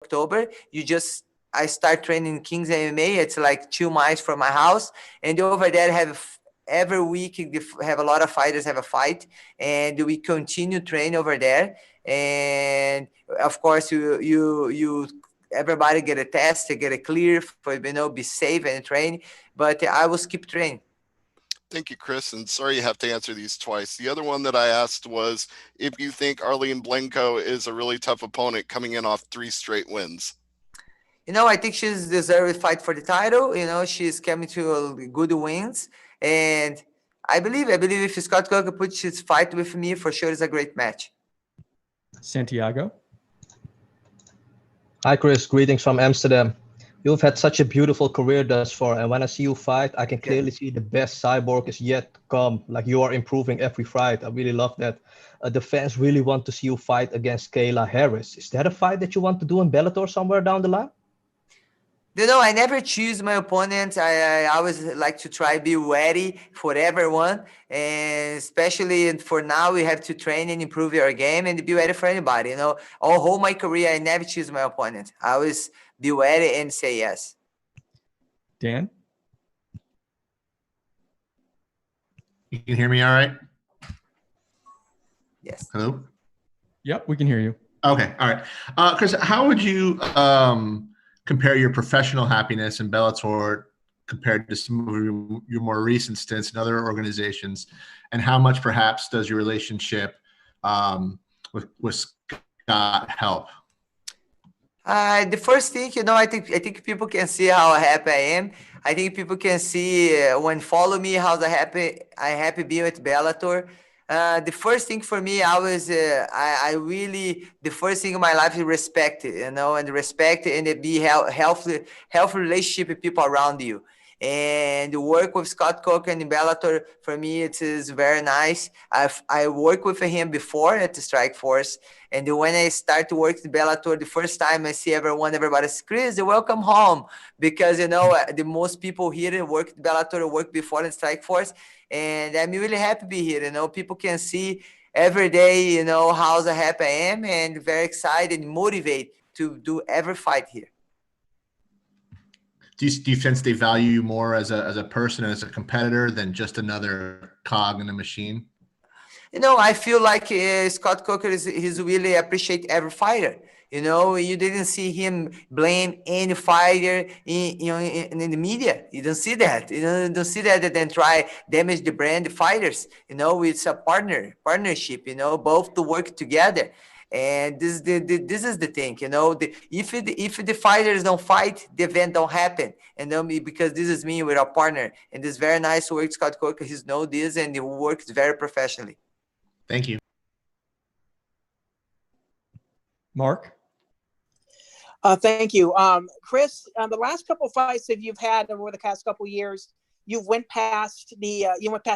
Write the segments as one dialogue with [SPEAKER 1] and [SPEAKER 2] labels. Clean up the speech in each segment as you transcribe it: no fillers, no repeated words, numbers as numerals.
[SPEAKER 1] October. I start training Kings MMA. It's like 2 miles from my house, and over there every week have a lot of fighters have a fight, and we continue train over there. And of course, you everybody get a test, get a clear for be safe and train. But I will keep training.
[SPEAKER 2] Thank you, Chris, and sorry you have to answer these twice. The other one that I asked was if you think Arlene Blencowe is a really tough opponent coming in off 3 straight wins.
[SPEAKER 1] I think she's deserved to fight for the title. She's coming to good wins, and I believe if Scott Coker puts his fight with me, for sure it's a great match.
[SPEAKER 3] Santiago.
[SPEAKER 4] Hi, Chris. Greetings from Amsterdam. You've had such a beautiful career thus far, and when I see you fight, I can clearly see the best Cyborg is yet to come. Like, you are improving every fight. I really love that. The fans really want to see you fight against Kayla Harris. Is that a fight that you want to do in Bellator somewhere down the line?
[SPEAKER 1] I never choose my opponent. I always like to try be ready for everyone, and especially for now, we have to train and improve your game and be ready for anybody. All whole my career, I never choose my opponent. I always be ready and say yes.
[SPEAKER 3] Dan?
[SPEAKER 5] You can hear me all right?
[SPEAKER 1] Yes.
[SPEAKER 5] Hello?
[SPEAKER 3] Yep, we can hear you.
[SPEAKER 5] Okay, all right. Chris, how would you compare your professional happiness in Bellator compared to some of your more recent stints in other organizations, and how much perhaps does your relationship with Scott help?
[SPEAKER 1] The first thing, I think people can see how happy I am. I think people can see when follow me how happy being with Bellator. The first thing for me, I really, the first thing in my life is respect, and respect and be healthy relationship with people around you. And work with Scott Coker in Bellator, for me, it is very nice. I worked with him before at the Strike Force. And when I start to work in Bellator, the first time I see everybody says, Chris, welcome home. Because, the most people here work in Bellator, work before in Strike Force. And I'm really happy to be here. People can see every day, how happy I am, and very excited and motivated to do every fight here.
[SPEAKER 5] Do you sense they value you more as a person and as a competitor than just another cog in the machine?
[SPEAKER 1] I feel like Scott Coker he's really appreciate every fighter. You didn't see him blame any fighter in the media. You don't see that. You don't see that and then try damage the brand fighters. It's a partnership. Both to work together. And this is the thing, if the fighters don't fight, the event don't happen. And because this is me with a partner, and this very nice work, Scott Coker, he's know this, and he works very professionally.
[SPEAKER 5] Thank you.
[SPEAKER 3] Mark?
[SPEAKER 6] Thank you. Chris, the last couple of fights that you've had over the past couple of years, you went past the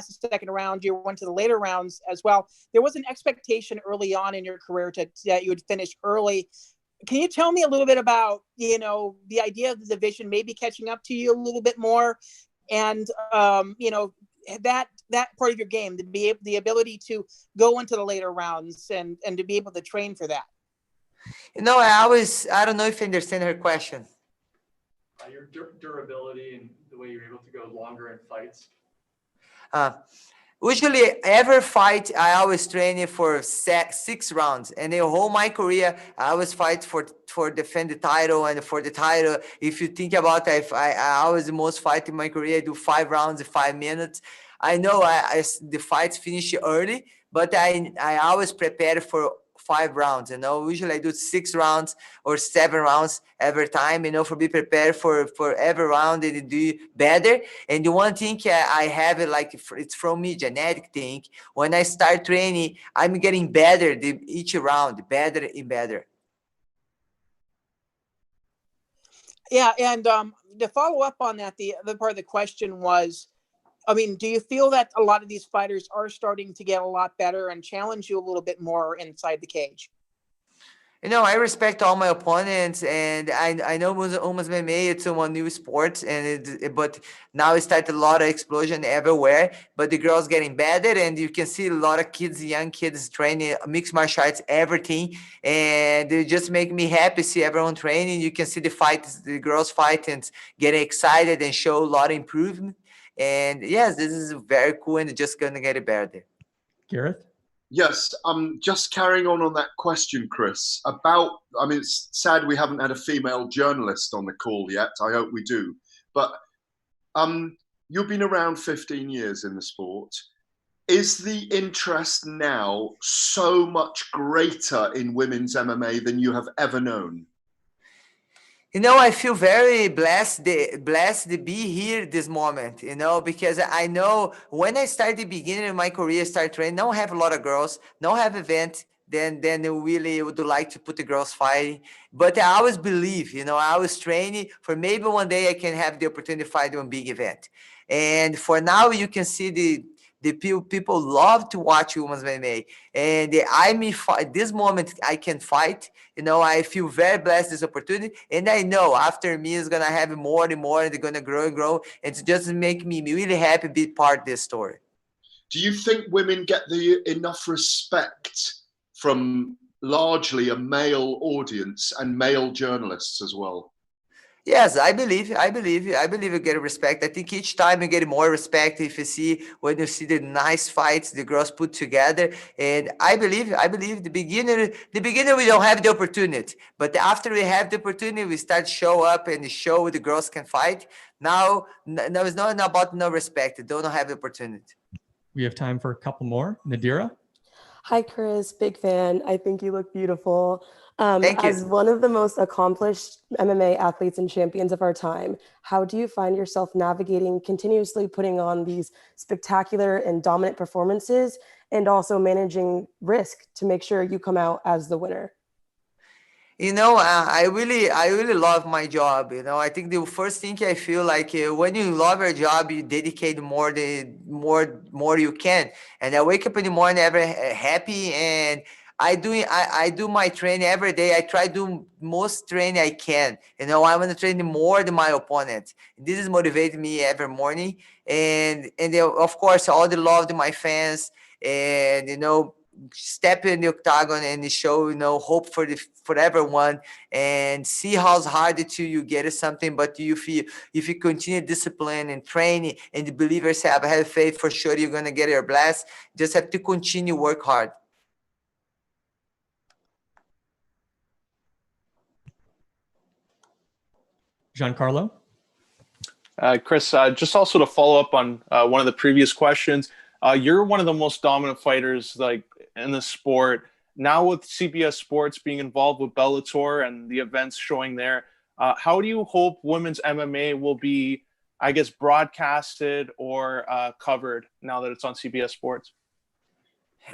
[SPEAKER 6] second round. You went to the later rounds as well. There was an expectation early on in your career that you would finish early. Can you tell me a little bit about, the idea of the division maybe catching up to you a little bit more, and that part of your game, the ability to go into the later rounds and to be able to train for that?
[SPEAKER 1] I don't know if I understand her question.
[SPEAKER 7] Your durability and the way you're able to go longer in fights.
[SPEAKER 1] Usually every fight I always train for 6 rounds, and the whole my career I always fight for defend the title. And for the title, if you think about it, I always the most fight in my career, I do 5 rounds in 5 minutes. I know the fights finish early, but I always prepare for 5 rounds. Usually I do 6 rounds or 7 rounds every time, for be prepared for every round and do better. And the one thing I have, it's from me, genetic thing. When I start training, I'm getting better each round, better and better.
[SPEAKER 6] Yeah, and to follow up on that, the other part of the question was, do you feel that a lot of these fighters are starting to get a lot better and challenge you a little bit more inside the cage?
[SPEAKER 1] You know, I respect all my opponents, and I know almost MMA it's one new sport, but now it started a lot of explosion everywhere. But the girls getting better, and you can see a lot of kids, young kids training mixed martial arts, everything, and it just make me happy see everyone training. You can see the fights, the girls fighting, getting excited and show a lot of improvement. And yes, this is very cool, and it's just gonna get better.
[SPEAKER 3] Gareth?
[SPEAKER 8] Yes, just carrying on that question, Chris, about, I mean, it's sad we haven't had a female journalist on the call yet. I hope we do. But you've been around 15 years in the sport. Is the interest now so much greater in women's MMA than you have ever known?
[SPEAKER 1] You know, I feel very blessed to be here this moment, you know, because I know when I started the beginning of my career, start training, don't have a lot of girls, don't have event, then really would like to put the girls fighting. But I always believe, you know, I was training for maybe one day I can have the opportunity to fight on a big event. And for now, you can see the people love to watch women's MMA, and this moment I can fight. You know, I feel very blessed this opportunity, and I know after me is gonna have more and more, and they're gonna grow and grow, and to just make me really happy to be part of this story.
[SPEAKER 8] Do you think women get enough respect from largely a male audience and male journalists as well?
[SPEAKER 1] Yes, I believe you get respect. I think each time you get more respect if you see when you see the nice fights the girls put together. And I believe the beginner we don't have the opportunity, but after we have the opportunity, we start show up and show the girls can fight. Now it's not about no respect. They don't have the opportunity.
[SPEAKER 3] We have time for a couple more. Nadira?
[SPEAKER 9] Hi, Chris. Big fan. I think you look beautiful.
[SPEAKER 1] Thank you.
[SPEAKER 9] As one of the most accomplished MMA athletes and champions of our time, how do you find yourself navigating continuously putting on these spectacular and dominant performances and also managing risk to make sure you come out as the winner?
[SPEAKER 1] You know, I really love my job. You know, I think the first thing I feel like when you love your job, you dedicate more you can. And I wake up in the morning ever happy, and I do my training every day. I try to do most training I can. You know, I want to train more than my opponent. This is motivating me every morning, and of course all the love to my fans, and you know, step in the octagon and show, you know, hope for everyone, and see how hard until you get something. But you feel if you continue discipline and training and believe yourself, have faith, for sure you're gonna get your blast. Just have to continue work hard.
[SPEAKER 3] Giancarlo?
[SPEAKER 10] Chris, just also to follow up on one of the previous questions, you're one of the most dominant fighters like in the sport. Now with CBS Sports being involved with Bellator and the events showing there, how do you hope women's MMA will be, I guess, broadcasted or covered now that it's on CBS Sports?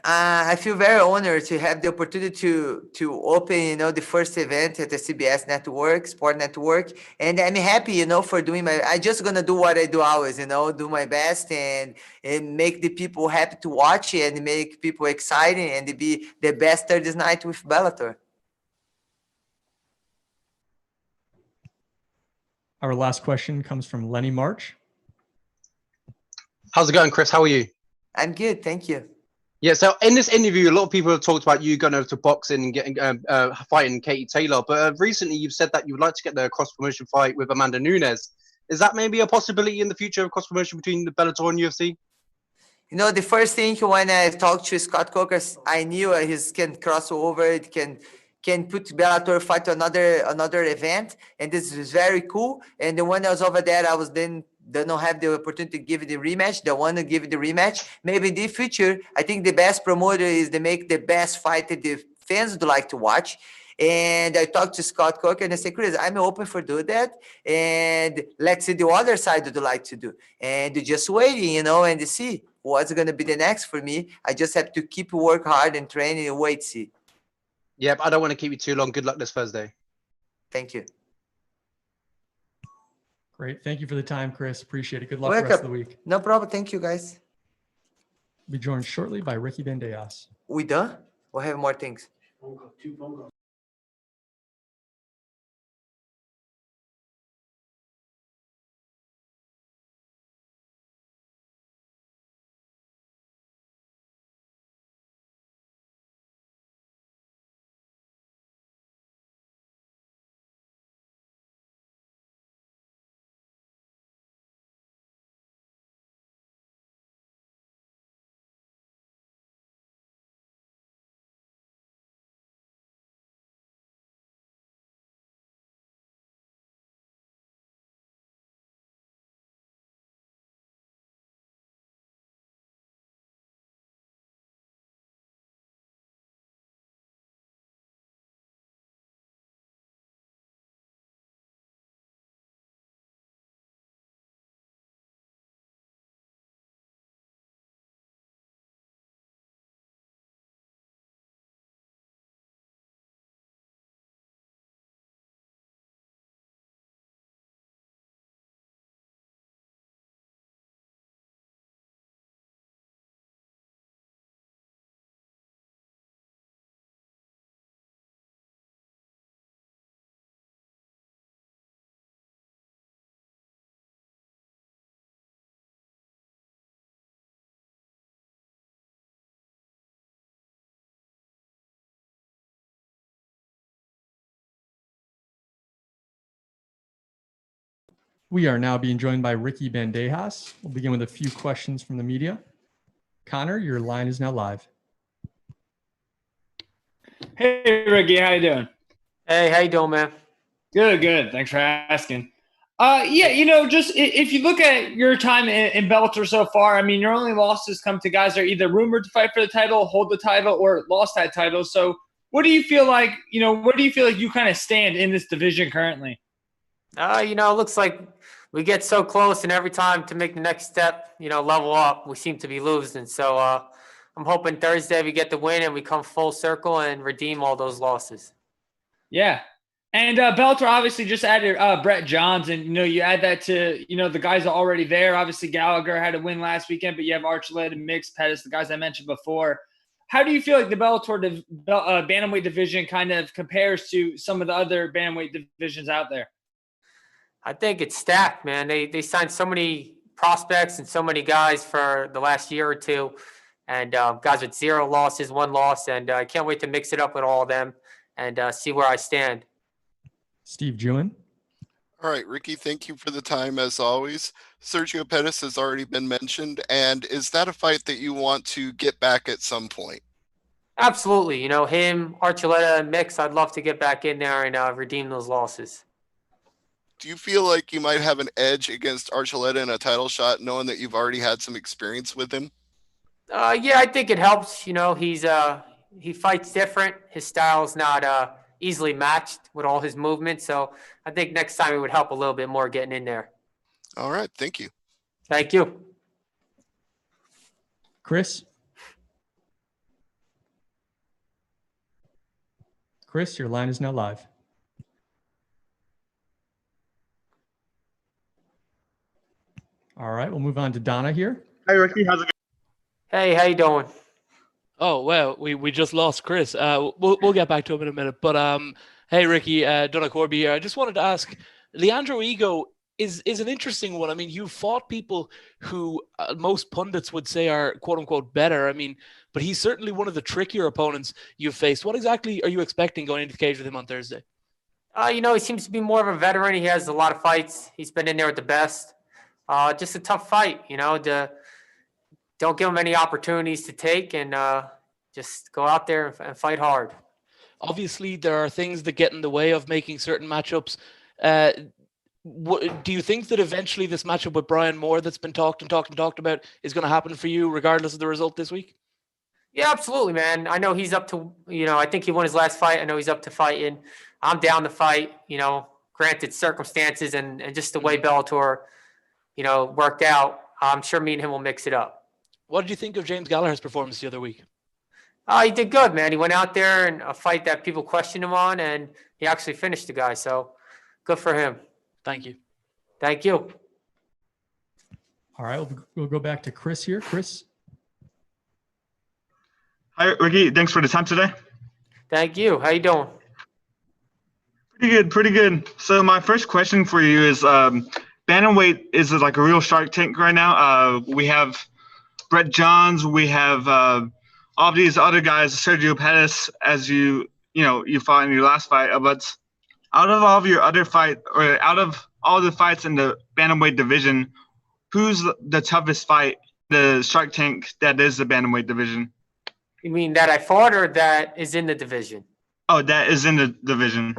[SPEAKER 1] I feel very honored to have the opportunity to open, you know, the first event at the CBS network, Sport Network, and I'm happy, you know, for doing I just gonna do what I do always, you know, do my best and make the people happy to watch it and make people excited and to be the best Thursday night with Bellator.
[SPEAKER 3] Our last question comes from Lenny March.
[SPEAKER 11] How's it going, Chris? How are you?
[SPEAKER 1] I'm good, thank you.
[SPEAKER 11] Yeah, so in this interview, a lot of people have talked about you going over to boxing and getting fighting Katie Taylor, but recently you've said that you would like to get the cross-promotion fight with Amanda Nunes. Is that maybe a possibility in the future of cross-promotion between the Bellator and UFC?
[SPEAKER 1] You know, the first thing when I talked to Scott Coker, I knew he can cross over, it can put Bellator fight to another event, and this is very cool. And then when I was over there, I was then don't have the opportunity to give it the rematch. They want to give it the rematch. Maybe in the future, I think the best promoter is to make the best fight that the fans would like to watch. And I talked to Scott Coker and I said, Chris, I'm open for doing that. And let's see the other side would like to do. And just waiting, you know, and to see what's going to be the next for me. I just have to keep work hard and train and wait, see.
[SPEAKER 11] Yep, I don't want to keep you too long. Good luck this Thursday.
[SPEAKER 1] Thank you.
[SPEAKER 3] Great. Thank you for the time, Chris. Appreciate it. Good luck the rest of the week.
[SPEAKER 1] No problem. Thank you, guys.
[SPEAKER 3] We'll be joined shortly by Ricky Bandejas.
[SPEAKER 1] We done? We'll have more things.
[SPEAKER 3] We are now being joined by Ricky Bandejas. We'll begin with a few questions from the media. Connor, your line is now live.
[SPEAKER 12] Hey, Ricky, how you doing?
[SPEAKER 1] Hey, how you doing, man?
[SPEAKER 12] Good, good. Thanks for asking. Yeah, just if you look at your time in Bellator so far, I mean, your only losses come to guys that are either rumored to fight for the title, hold the title, or lost that title. So what do you feel like, where do you feel like you kind of stand in this division currently?
[SPEAKER 1] It looks like we get so close, and every time to make the next step, level up, we seem to be losing. So I'm hoping Thursday we get the win and we come full circle and redeem all those losses.
[SPEAKER 12] Yeah. And Bellator obviously just added Brett Johns, and you add that to the guys are already there. Obviously Gallagher had a win last weekend, but you have Archuleta, Mix, Pettis, the guys I mentioned before. How do you feel like the Bellator bantamweight division kind of compares to some of the other bantamweight divisions out there?
[SPEAKER 1] I think it's stacked, man. They signed so many prospects and so many guys for the last year or two, and guys with 0 losses, 1 loss, and I can't wait to mix it up with all of them and see where I stand.
[SPEAKER 3] Steve Jewin.
[SPEAKER 2] All right, Ricky, thank you for the time as always. Sergio Pettis has already been mentioned, and is that a fight that you want to get back at some point?
[SPEAKER 1] Absolutely. Him, Archuleta, and Mix, I'd love to get back in there and redeem those losses.
[SPEAKER 2] Do you feel like you might have an edge against Archuleta in a title shot, knowing that you've already had some experience with him?
[SPEAKER 1] Yeah, I think it helps. He fights different. His style's not easily matched with all his movements. So I think next time it would help a little bit more getting in there.
[SPEAKER 2] All right. Thank you.
[SPEAKER 1] Thank you.
[SPEAKER 3] Chris? Chris, your line is now live. All right, we'll move on to Donna here.
[SPEAKER 13] Hi, Ricky. How's it going?
[SPEAKER 1] Hey, how you doing?
[SPEAKER 14] Oh, well, we just lost Chris. We'll get back to him in a minute. But hey, Ricky, Donna Corby here. I just wanted to ask, Leandro Ego is an interesting one. I mean, you fought people who most pundits would say are quote unquote better. I mean, but he's certainly one of the trickier opponents you've faced. What exactly are you expecting going into the cage with him on Thursday?
[SPEAKER 1] He seems to be more of a veteran. He has a lot of fights. He's been in there with the best. Just a tough fight, don't give him any opportunities to take and just go out there and fight hard.
[SPEAKER 14] Obviously, there are things that get in the way of making certain matchups. Do you think that eventually this matchup with Brian Moore that's been talked about is going to happen for you regardless of the result this week?
[SPEAKER 1] Yeah, absolutely, man. I know he's up to, I think he won his last fight. I know he's up to fighting. I'm down to fight, granted circumstances and just the way Bellator, worked out. I'm sure me and him will mix it up.
[SPEAKER 14] What did you think of James Gallagher's performance the other week?
[SPEAKER 1] He did good, man. He went out there in a fight that people questioned him on, and he actually finished the guy. So good for him.
[SPEAKER 14] Thank you.
[SPEAKER 1] Thank you.
[SPEAKER 3] All right, we'll go back to Chris here. Chris.
[SPEAKER 13] Hi, Ricky. Thanks for the time today.
[SPEAKER 1] Thank you. How you doing?
[SPEAKER 13] Pretty good. So my first question for you is, bantamweight is like a real Shark Tank right now. We have Brett Johns. We have all these other guys, Sergio Pettis, as you fought in your last fight. But out of all of your other fight, or out of all the fights in the bantamweight division, who's the toughest fight, the Shark Tank that is the bantamweight division?
[SPEAKER 1] You mean that I fought or that is in the division?
[SPEAKER 13] Oh, that is in the division.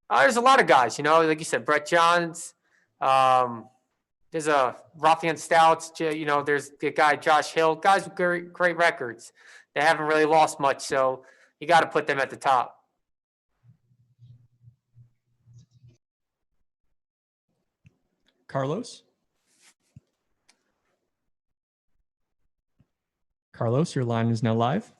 [SPEAKER 1] There's a lot of guys, like you said, Brett Johns. There's a Rafian Stouts, there's the guy Josh Hill, guys with great records. They haven't really lost much, so you got to put them at the top.
[SPEAKER 3] Carlos? Carlos, your line is now live.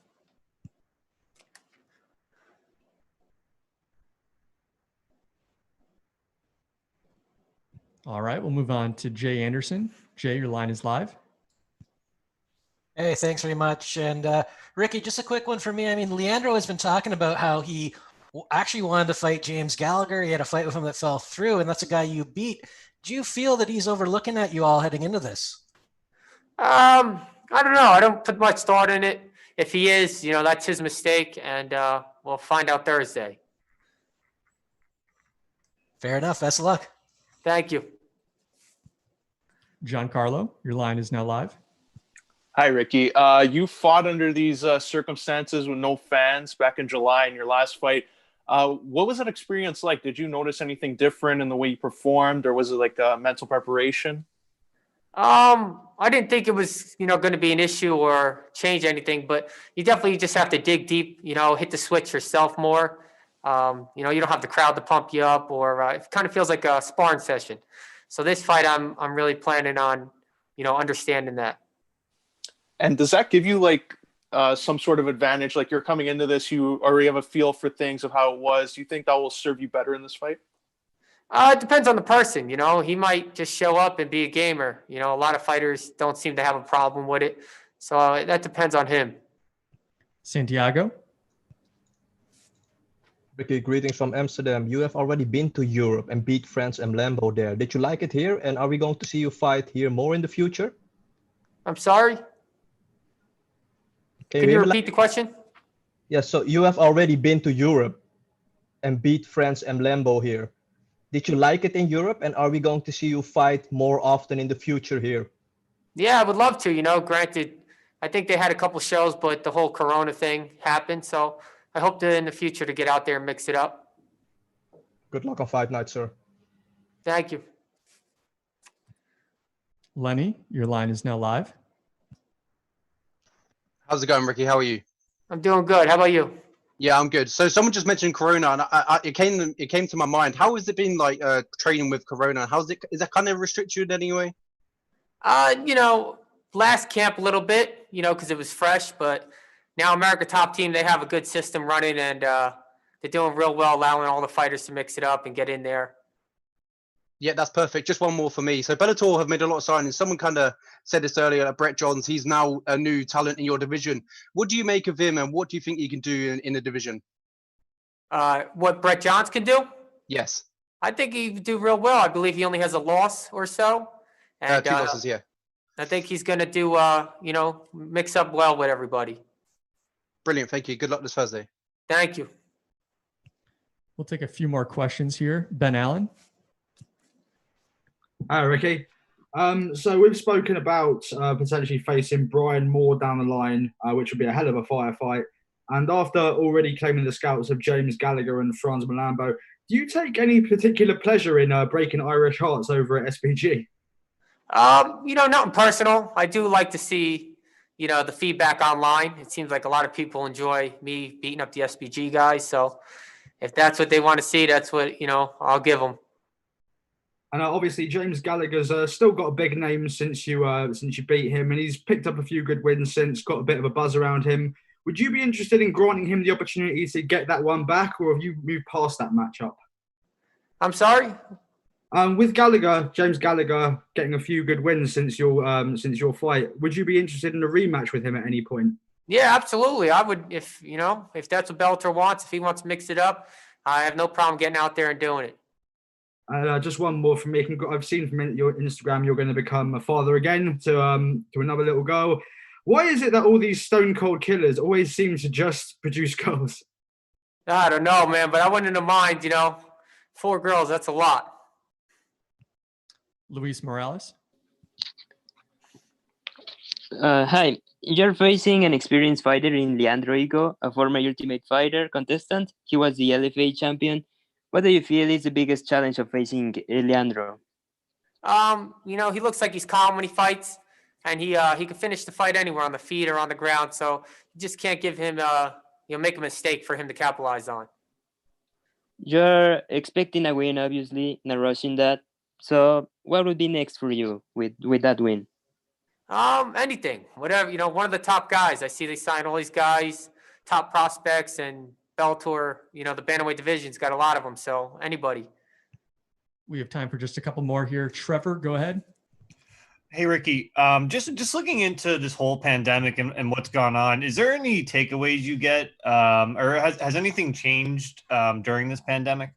[SPEAKER 3] All right, we'll move on to Jay Anderson. Jay, your line is live.
[SPEAKER 15] Hey, thanks very much. And Ricky, just a quick one for me. I mean, Leandro has been talking about how he actually wanted to fight James Gallagher. He had a fight with him that fell through, and that's a guy you beat. Do you feel that he's overlooking at you all heading into this?
[SPEAKER 1] I don't know. I don't put much thought in it. If he is, that's his mistake, and we'll find out Thursday.
[SPEAKER 15] Fair enough. Best of luck.
[SPEAKER 1] Thank you.
[SPEAKER 3] Giancarlo, your line is now live.
[SPEAKER 10] Hi, Ricky. You fought under these circumstances with no fans back in July in your last fight. What was that experience like? Did you notice anything different in the way you performed, or was it like mental preparation?
[SPEAKER 16] I didn't think it was, going to be an issue or change anything, but you definitely just have to dig deep, hit the switch yourself more. You don't have the crowd to pump you up, or it kind of feels like a sparring session. So this fight, I'm really planning on, understanding that.
[SPEAKER 10] And does that give you like some sort of advantage? Like you're coming into this, you already have a feel for things of how it was. Do you think that will serve you better in this fight?
[SPEAKER 16] It depends on the person, he might just show up and be a gamer. A lot of fighters don't seem to have a problem with it. So that depends on him.
[SPEAKER 3] Santiago.
[SPEAKER 4] Ricky, greetings from Amsterdam. You have already been to Europe and beat France and Lambo there. Did you like it here? And are we going to see you fight here more in the future?
[SPEAKER 16] I'm sorry. Can you repeat the question?
[SPEAKER 4] Yes, so you have already been to Europe and beat France and Lambo here. Did you like it in Europe, and are we going to see you fight more often in the future here?
[SPEAKER 16] Yeah, I would love to, granted, I think they had a couple shows, but the whole Corona thing happened. So I hope in the future to get out there and mix it up.
[SPEAKER 4] Good luck on fight night, sir.
[SPEAKER 16] Thank you.
[SPEAKER 3] Lenny, your line is now live.
[SPEAKER 11] How's it going, Ricky? How are you?
[SPEAKER 16] I'm doing good. How about you?
[SPEAKER 11] Yeah, I'm good. So someone just mentioned Corona, and it came to my mind. How has it been like training with Corona? Is that kind of restricted in any way?
[SPEAKER 16] Last camp a little bit, because it was fresh, but now America Top Team, they have a good system running, and they're doing real well, allowing all the fighters to mix it up and get in there.
[SPEAKER 11] Yeah, that's perfect. Just one more for me. So Bellator have made a lot of signings. Someone kind of said this earlier, Brett Johns, he's now a new talent in your division. What do you make of him, and what do you think he can do in the division?
[SPEAKER 16] What Brett Johns can do?
[SPEAKER 11] Yes.
[SPEAKER 16] I think he can do real well. I believe he only has a loss or so. And,
[SPEAKER 11] 2 losses, yeah.
[SPEAKER 16] I think he's going to do, mix up well with everybody.
[SPEAKER 11] Brilliant. Thank you. Good luck this Thursday.
[SPEAKER 16] Thank you.
[SPEAKER 3] We'll take a few more questions here. Ben Allen.
[SPEAKER 17] Hi, Ricky. So we've spoken about potentially facing Brian Moore down the line, which would be a hell of a firefight. And after already claiming the scouts of James Gallagher and Franz Malambo, do you take any particular pleasure in breaking Irish hearts over at SPG?
[SPEAKER 16] Nothing personal. I do like to see, the feedback online. It seems like a lot of people enjoy me beating up the SPG guys. So if that's what they want to see, that's what, I'll give them.
[SPEAKER 17] And obviously, James Gallagher's still got a big name since you beat him, and he's picked up a few good wins since, got a bit of a buzz around him. Would you be interested in granting him the opportunity to get that one back, or have you moved past that matchup?
[SPEAKER 16] I'm sorry?
[SPEAKER 17] With Gallagher, James Gallagher getting a few good wins since your fight, would you be interested in a rematch with him at any point?
[SPEAKER 16] Yeah, absolutely. I would, if that's what Bellator wants, if he wants to mix it up, I have no problem getting out there and doing it.
[SPEAKER 17] Just one more from me. I've seen from your Instagram you're going to become a father again to another little girl. Why is it that all these stone cold killers always seem to just produce girls?
[SPEAKER 16] I don't know, man, but I wouldn't have mind, 4 girls, that's a lot.
[SPEAKER 3] Luis Morales.
[SPEAKER 18] Hi, you're facing an experienced fighter in Leandro Higo, a former Ultimate Fighter contestant. He was the LFA champion. What do you feel is the biggest challenge of facing Leandro?
[SPEAKER 16] He looks like he's calm when he fights, and he can finish the fight anywhere on the feet or on the ground. So you just can't give him, make a mistake for him to capitalize on.
[SPEAKER 18] You're expecting a win, obviously, not rushing that. So what would be next for you with that win?
[SPEAKER 16] Anything, whatever, one of the top guys. I see they sign all these guys, top prospects, and Bellator, the bantamweight division's got a lot of them. So anybody.
[SPEAKER 3] We have time for just a couple more here. Trevor, go ahead.
[SPEAKER 19] Hey, Ricky, just looking into this whole pandemic and what's gone on, is there any takeaways you get, or has anything changed during this pandemic?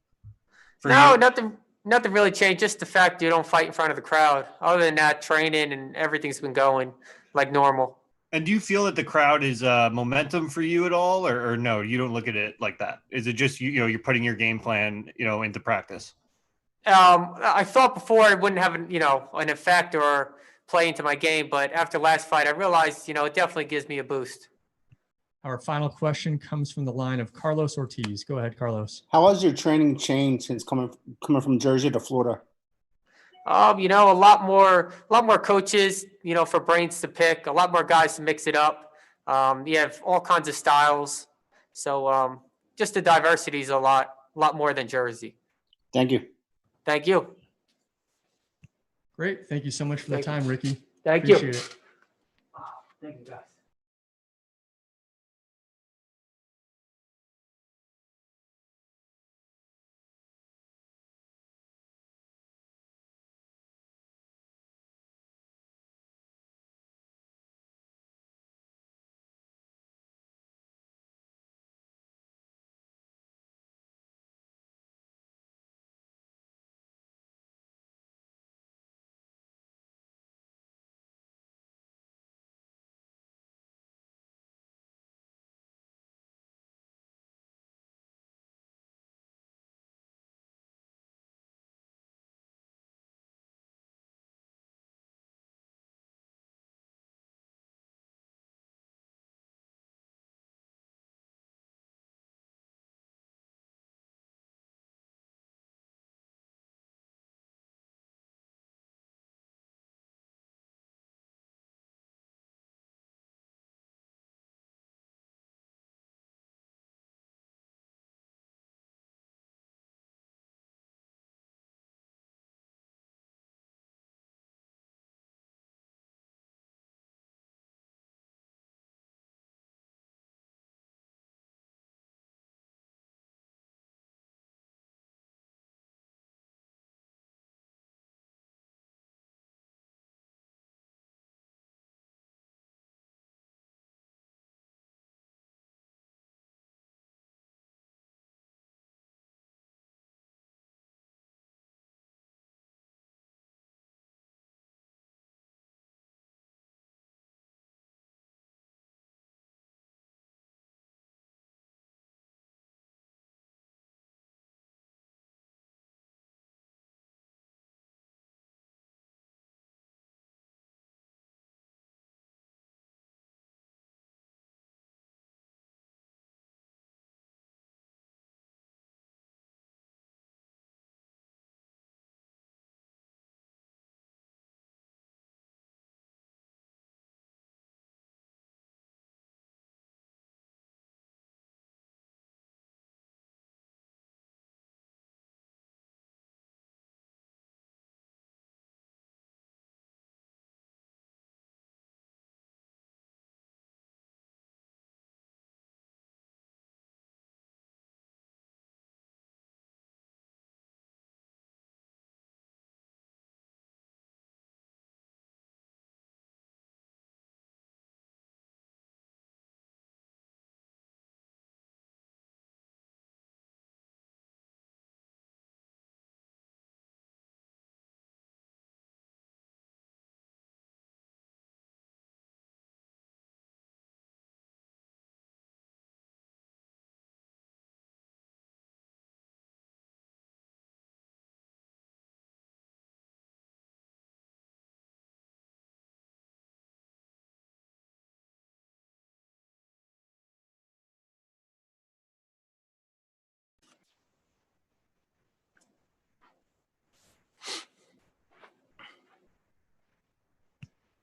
[SPEAKER 16] No, nothing really changed. Just the fact you don't fight in front of the crowd. Other than that, training and everything's been going like normal.
[SPEAKER 19] And do you feel that the crowd is momentum for you at all, or no? You don't look at it like that. Is it just you're putting your game plan into practice?
[SPEAKER 16] I thought before it wouldn't have an effect or play into my game, but after last fight, I realized it definitely gives me a boost.
[SPEAKER 3] Our final question comes from the line of Carlos Ortiz. Go ahead, Carlos.
[SPEAKER 20] How has your training changed since coming from Jersey to Florida?
[SPEAKER 16] A lot more coaches, for brains to pick, a lot more guys to mix it up. You have all kinds of styles. So just the diversity is a lot more than Jersey.
[SPEAKER 20] Thank you.
[SPEAKER 16] Thank you.
[SPEAKER 3] Great. Thank you so much for the time, Ricky.
[SPEAKER 16] Thank you.
[SPEAKER 3] Appreciate it.
[SPEAKER 16] Thank you, guys.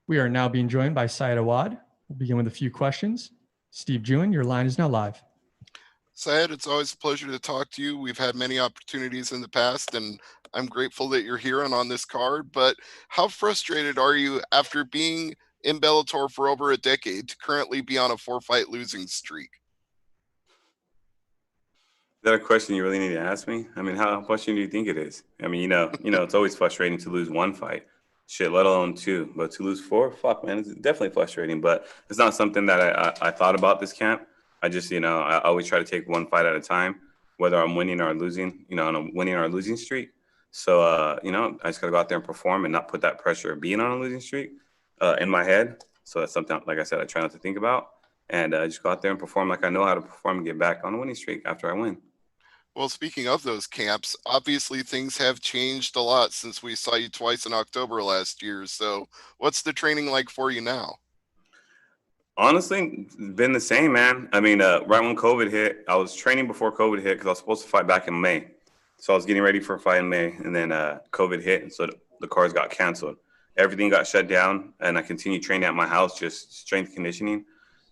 [SPEAKER 3] We are now being joined by Syed Awad. We'll begin with a few questions. Steve Jewin, your line is now live.
[SPEAKER 2] Syed, it's always a pleasure to talk to you. We've had many opportunities in the past, and I'm grateful that you're here and on this card. But how frustrated are you after being in Bellator for over a decade to currently be on a 4-fight losing streak?
[SPEAKER 21] Is that a question you really need to ask me? I mean, how frustrating do you think it is? I mean, it's always frustrating to lose one fight. Shit, let alone two. But to lose 4, fuck, man, it's definitely frustrating. But it's not something that I thought about this camp. I just, I always try to take one fight at a time, whether I'm winning or losing, on a winning or losing streak. So, I just got to go out there and perform and not put that pressure of being on a losing streak in my head. So that's something, like I said, I try not to think about. And just go out there and perform like I know how to perform and get back on a winning streak after I win.
[SPEAKER 2] Well, speaking of those camps, obviously things have changed a lot since we saw you twice in October last year. So what's the training like for you now?
[SPEAKER 21] Honestly, it's been the same, man. I mean, right when COVID hit, I was training before COVID hit because I was supposed to fight back in May. So I was getting ready for a fight in May, and then COVID hit, and so the cards got canceled. Everything got shut down, and I continued training at my house, just strength conditioning.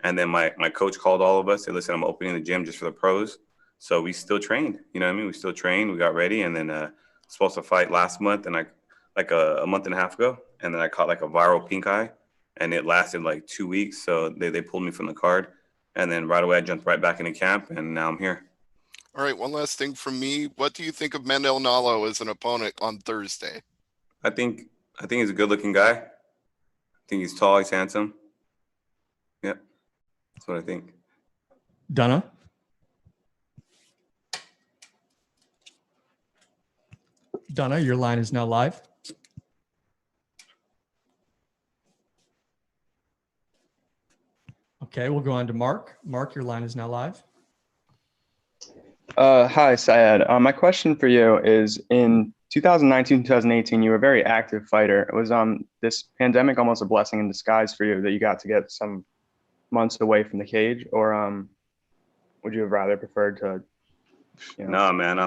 [SPEAKER 21] And then my coach called all of us, said, listen, I'm opening the gym just for the pros. So we still trained, you know what I mean? We still trained, we got ready, and then supposed to fight last month, and like a month and a half ago, and then I caught like a viral pink eye, and it lasted like 2 weeks. So they pulled me from the card, and then right away I jumped right back into camp, and now I'm here.
[SPEAKER 2] All right, one last thing from me. What do you think of Mandel Nalo as an opponent on Thursday?
[SPEAKER 21] I think he's a good-looking guy. I think he's tall, he's handsome. Yeah, that's what I think.
[SPEAKER 3] Donna? Donna, your line is now live. Okay, we'll go on to Mark. Mark, your line is now live.
[SPEAKER 5] Hi, Syed. My question for you is, in 2019, 2018, you were a very active fighter. Was this pandemic almost a blessing in disguise for you that you got to get some months away from the cage, or would you have rather preferred to?
[SPEAKER 21] No, man,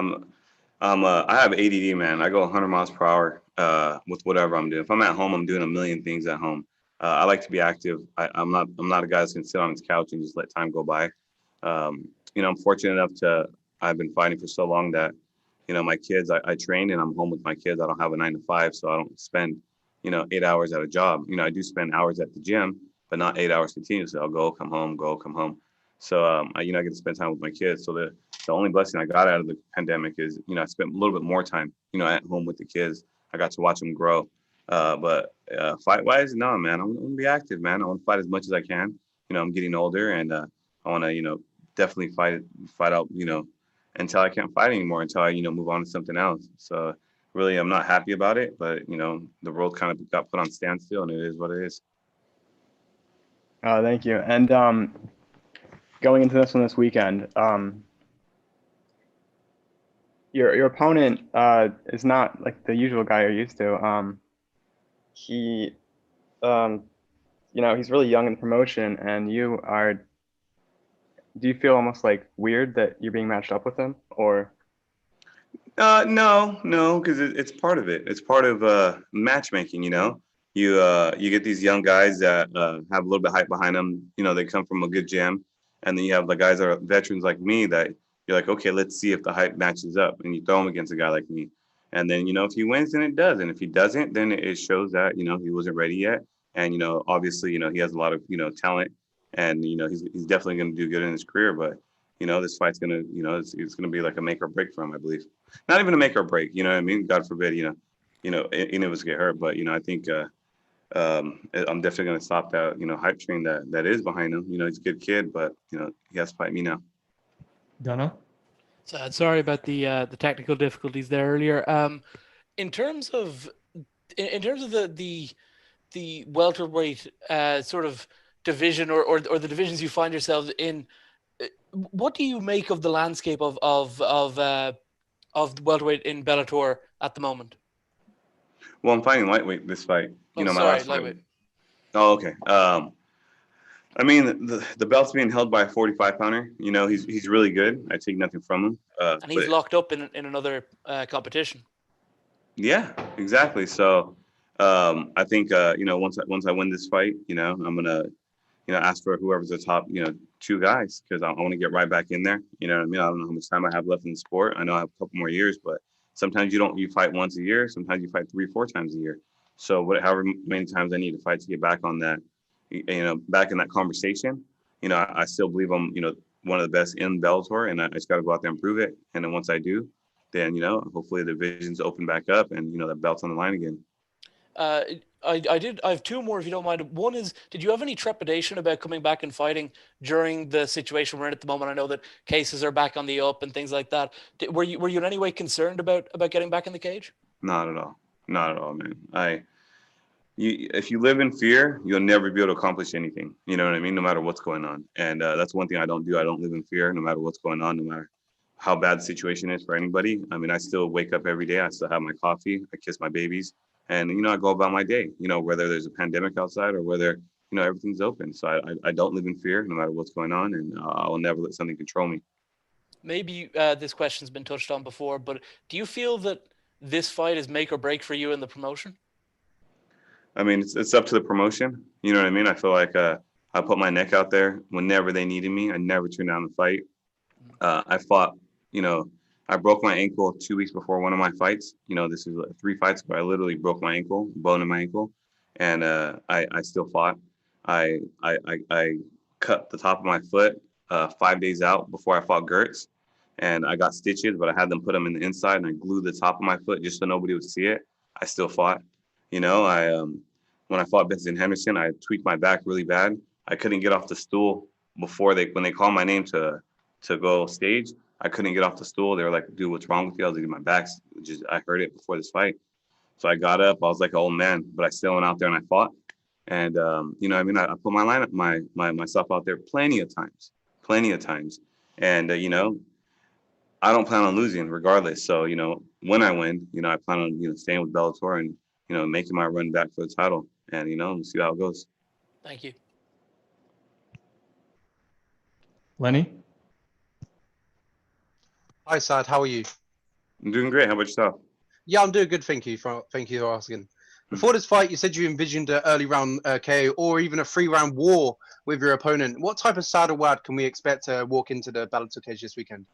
[SPEAKER 21] I have ADD, man. I go 100 miles per hour with whatever I'm doing. If I'm at home, I'm doing a million things at home. I like to be active. I'm not a guy that's gonna sit on his couch and just let time go by. I'm fortunate enough I've been fighting for so long that, my kids, I train and I'm home with my kids. I don't have a 9 to 5, so I don't spend, 8 hours at a job. I do spend hours at the gym, but not 8 hours continuously. I'll go, come home. So, I get to spend time with my kids. So the only blessing I got out of the pandemic is, I spent a little bit more time, at home with the kids. I got to watch them grow. But fight-wise, no, man, I'm going to be active, man. I want to fight as much as I can. I'm getting older, and I want to, definitely fight out, until I can't fight anymore, until I, move on to something else. So really, I'm not happy about it, but, the world kind of got put on standstill, and it is what it is.
[SPEAKER 5] Thank you. And going into this one this weekend, your opponent is not like the usual guy you're used to. He, he's really young in promotion, and you are. Do you feel almost like weird that you're being matched up with him, or? No, because it's part of it. It's part of matchmaking. You get these young guys that have a little bit of hype behind them. They come from a good gym, and then you have the guys that are veterans like me that you're like, okay, let's see if the hype matches up, and you throw him against a guy like me, and then if he wins, then it does, and if he doesn't, then it shows that he wasn't ready yet, and obviously he has a lot of talent. And he's definitely going to do good in his career, but this fight's going to it's going to be like a make or break for him, I believe. Not even a make or break, you know what I mean? God forbid, any of us get hurt, but I think I'm definitely going to stop that hype train that is behind him. He's a good kid, but he has to fight me now.
[SPEAKER 3] Donna?
[SPEAKER 14] Sorry about the technical difficulties there earlier. In terms of the welterweight sort of division or the divisions you find yourselves in, what do you make of the landscape of welterweight in Bellator at the moment?
[SPEAKER 21] Well, I'm fighting lightweight this fight. My last fight.
[SPEAKER 14] Lightweight.
[SPEAKER 21] Oh, okay. I mean, the belt's being held by a 45-pounder. He's really good. I take nothing from him.
[SPEAKER 14] And he's locked up in another competition.
[SPEAKER 21] Yeah, exactly. So I think once I win this fight, I'm gonna ask for whoever's the top 2 guys, because I want to get right back in there. You know what I mean? I don't know how much time I have left in the sport. I know I have a couple more years, but sometimes you fight once a year. Sometimes you fight 3-4 times a year. So however many times I need to fight to get back on that, back in that conversation, I still believe I'm, one of the best in Bellator, and I just got to go out there and prove it. And then once I do, then, hopefully the divisions open back up and, the belt's on the line again.
[SPEAKER 14] I have 2 more, if you don't mind. One is, did you have any trepidation about coming back and fighting during the situation we're in at the moment? I know that cases are back on the up and things like that. Were you in any way concerned about getting back in the cage?
[SPEAKER 21] Not at all, man. If you live in fear, you'll never be able to accomplish anything. You know what I mean? No matter what's going on. And that's one thing I don't do. I don't live in fear, no matter what's going on, no matter how bad the situation is for anybody. I mean, I still wake up every day. I still have my coffee. I kiss my babies, and I go about my day. Whether there's a pandemic outside or whether everything's open. So I don't live in fear, no matter what's going on, and I'll never let something control me.
[SPEAKER 14] Maybe this question's been touched on before, but do you feel that this fight is make or break for you in the promotion?
[SPEAKER 21] I mean, it's up to the promotion. You know what I mean? I feel like I put my neck out there whenever they needed me. I never turned down the fight. I fought, I broke my ankle 2 weeks before one of my fights. This is 3 fights ago. I literally broke my ankle, bone in my ankle, and I still fought. I cut the top of my foot 5 days out before I fought Gertz, and I got stitches, but I had them put them in the inside, and I glued the top of my foot just so nobody would see it. I still fought. When I fought Benson Henderson, I tweaked my back really bad. I couldn't get off the stool when they called my name to go stage. I couldn't get off the stool. They were like, "Dude, what's wrong with you?" I was like, "My back's just." I heard it before this fight, so I got up. I was like an old man, but I still went out there and I fought. And I put my lineup, myself out there plenty of times. And I don't plan on losing regardless. So when I win, I plan on staying with Bellator and making my run back for the title. And we'll see how it goes.
[SPEAKER 14] Thank you.
[SPEAKER 3] Lenny?
[SPEAKER 11] Hi, Sad. How are you?
[SPEAKER 21] I'm doing great. How about yourself?
[SPEAKER 11] Yeah, I'm doing good. Thank you for asking. Before this fight, you said you envisioned an early round KO or even a 3-round war with your opponent. What type of Sad Awad can we expect to walk into the Bellator cage this weekend?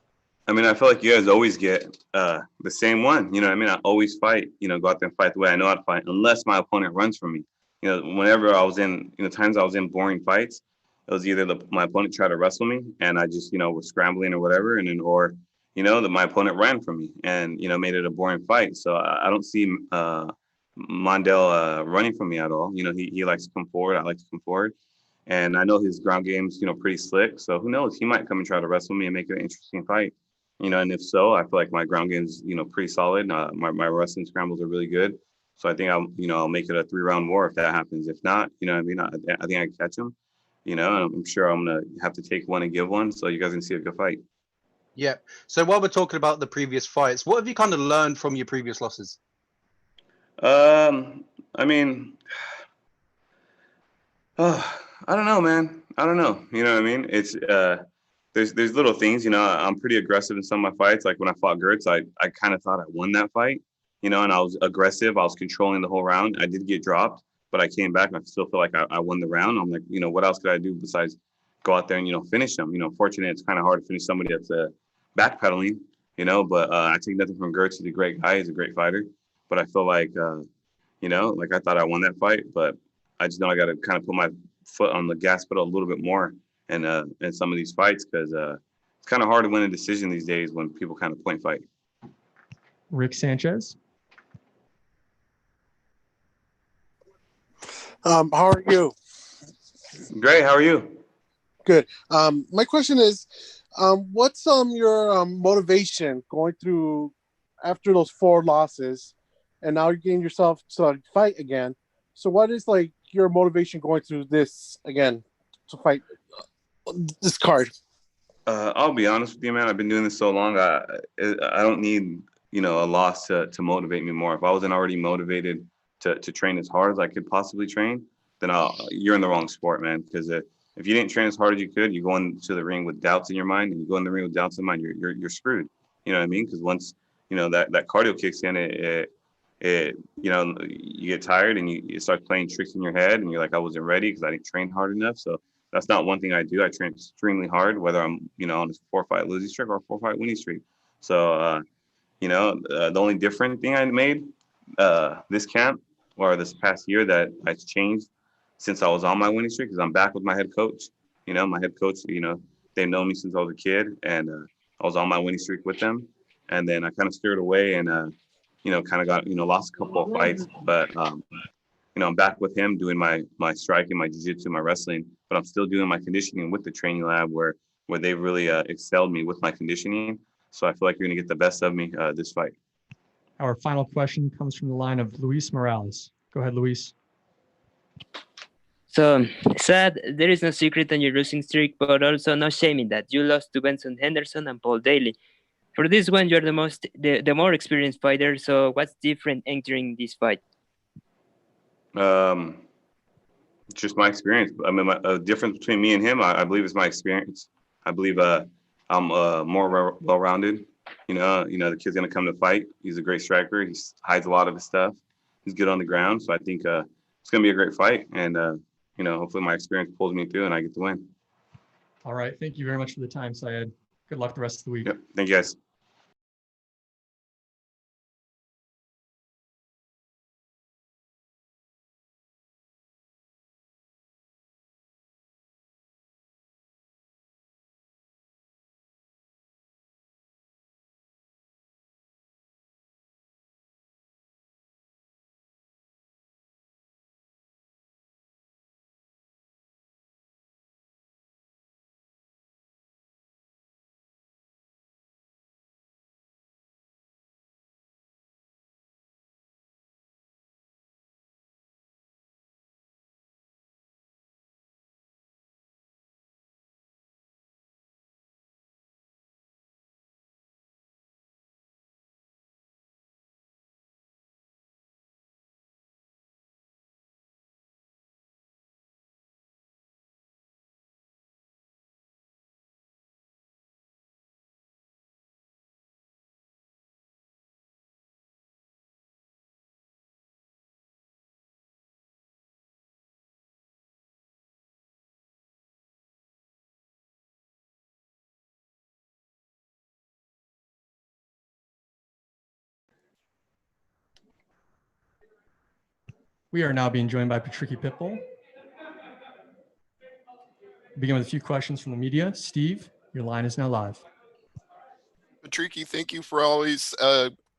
[SPEAKER 21] I mean, I feel like you guys always get the same one. I always fight, go out there and fight the way I know how to fight, unless my opponent runs from me. Whenever I was in, times I was in boring fights, it was either my opponent tried to wrestle me and I just, was scrambling or whatever. And then, or, that my opponent ran from me and, made it a boring fight. So I don't see Mondale running from me at all. He likes to come forward. I like to come forward. And I know his ground game's, pretty slick. So who knows? He might come and try to wrestle me and make it an interesting fight. And if so, I feel like my ground game's, pretty solid. My wrestling scrambles are really good. So I think I'll make it a 3-round war if that happens. If not, I think I can catch him. And I'm sure I'm gonna have to take one and give one. So you guys can see a good fight.
[SPEAKER 11] Yeah. So while we're talking about the previous fights, what have you kind of learned from your previous losses?
[SPEAKER 21] I mean, I don't know, man. I don't know. You know what I mean? It's there's little things. I'm pretty aggressive in some of my fights. Like when I fought Gertz, I kind of thought I won that fight. And I was aggressive. I was controlling the whole round. I did get dropped, but I came back and I still feel like I won the round. I'm like, what else could I do besides go out there and finish them? Fortunately, it's kind of hard to finish somebody that's backpedaling. But I take nothing from Gertz. He's a great guy. He's a great fighter. But I feel like, like I thought I won that fight, but I just know I got to kind of put my foot on the gas pedal a little bit more in some of these fights because it's kind of hard to win a decision these days when people kind of point fight.
[SPEAKER 3] Rick Sanchez.
[SPEAKER 7] How are you?
[SPEAKER 21] Great. How are you?
[SPEAKER 7] Good. My question is, what's your motivation going through after those 4 losses, and now you're getting yourself to fight again? So what is like your motivation going through this again to fight this card?
[SPEAKER 21] I'll be honest with you, man. I've been doing this so long. I don't need a loss to motivate me more. If I wasn't already motivated to train as hard as I could possibly train, then you're in the wrong sport, man. Because if you didn't train as hard as you could, you go into the ring with doubts in your mind, and you go in the ring with doubts in mind, you're screwed. You know what I mean? Because once that cardio kicks in, you get tired and you start playing tricks in your head, and you're like, I wasn't ready because I didn't train hard enough. So that's not one thing I do. I train extremely hard, whether I'm on a 4-fight losing streak or a 4-fight winning streak. So the only different thing I made this camp or this past year that I changed since I was on my winning streak is I'm back with my head coach. My head coach, they've known me since I was a kid, and I was on my winning streak with them. And then I kind of steered away and, kind of got, lost a couple of fights. But, I'm back with him doing my striking, my jiu-jitsu, my wrestling. But I'm still doing my conditioning with the training lab where they've really excelled me with my conditioning. So I feel like you're going to get the best of me this fight.
[SPEAKER 3] Our final question comes from the line of Luis Morales. Go ahead, Luis.
[SPEAKER 18] So, Sad, there is no secret on your losing streak, but also no shame in that. You lost to Benson Henderson and Paul Daly. For this one, you're the more experienced fighter. So what's different entering this fight?
[SPEAKER 5] Just my experience. I mean, the difference between me and him, I believe, is my experience. I believe I'm more well-rounded. The kid's gonna come to fight. He's a great striker. He hides a lot of his stuff. He's good on the ground. So I think it's gonna be a great fight. And hopefully my experience pulls me through and I get the win.
[SPEAKER 3] All right. Thank you very much for the time, Syed. Good luck the rest of the week.
[SPEAKER 5] Yep. Thank you, guys.
[SPEAKER 3] We are now being joined by Patricky Pitbull. Begin with a few questions from the media. Steve, your line is now live.
[SPEAKER 2] Patricky, thank you for always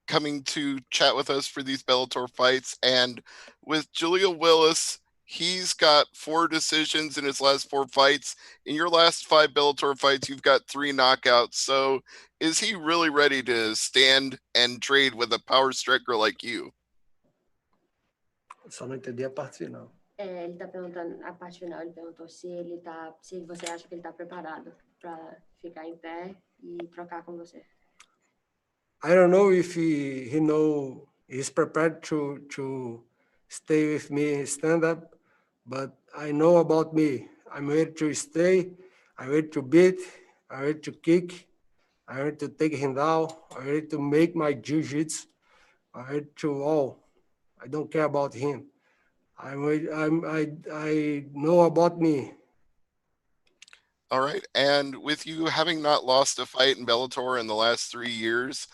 [SPEAKER 2] coming to chat with us for these Bellator fights. And with Jaleel Willis, he's got 4 decisions in his last 4 fights. In your last 5 Bellator fights, you've got 3 knockouts. So is he really ready to stand and trade with a power striker like you?
[SPEAKER 6] Só não entendi a parte final.
[SPEAKER 22] Ele está perguntando, a parte final, ele perguntou se você acha que ele está preparado para ficar em pé e trocar com você.
[SPEAKER 6] I don't know if he know he's prepared to stay with me stand up, but I know about me. I'm ready to stay. I'm ready to beat. I'm ready to kick. I'm ready to take him down. I'm ready to make my jiu-jitsu. I'm ready to all. I don't care about him. I know about me.
[SPEAKER 2] All right. And with you having not lost a fight in Bellator in the last 3 years,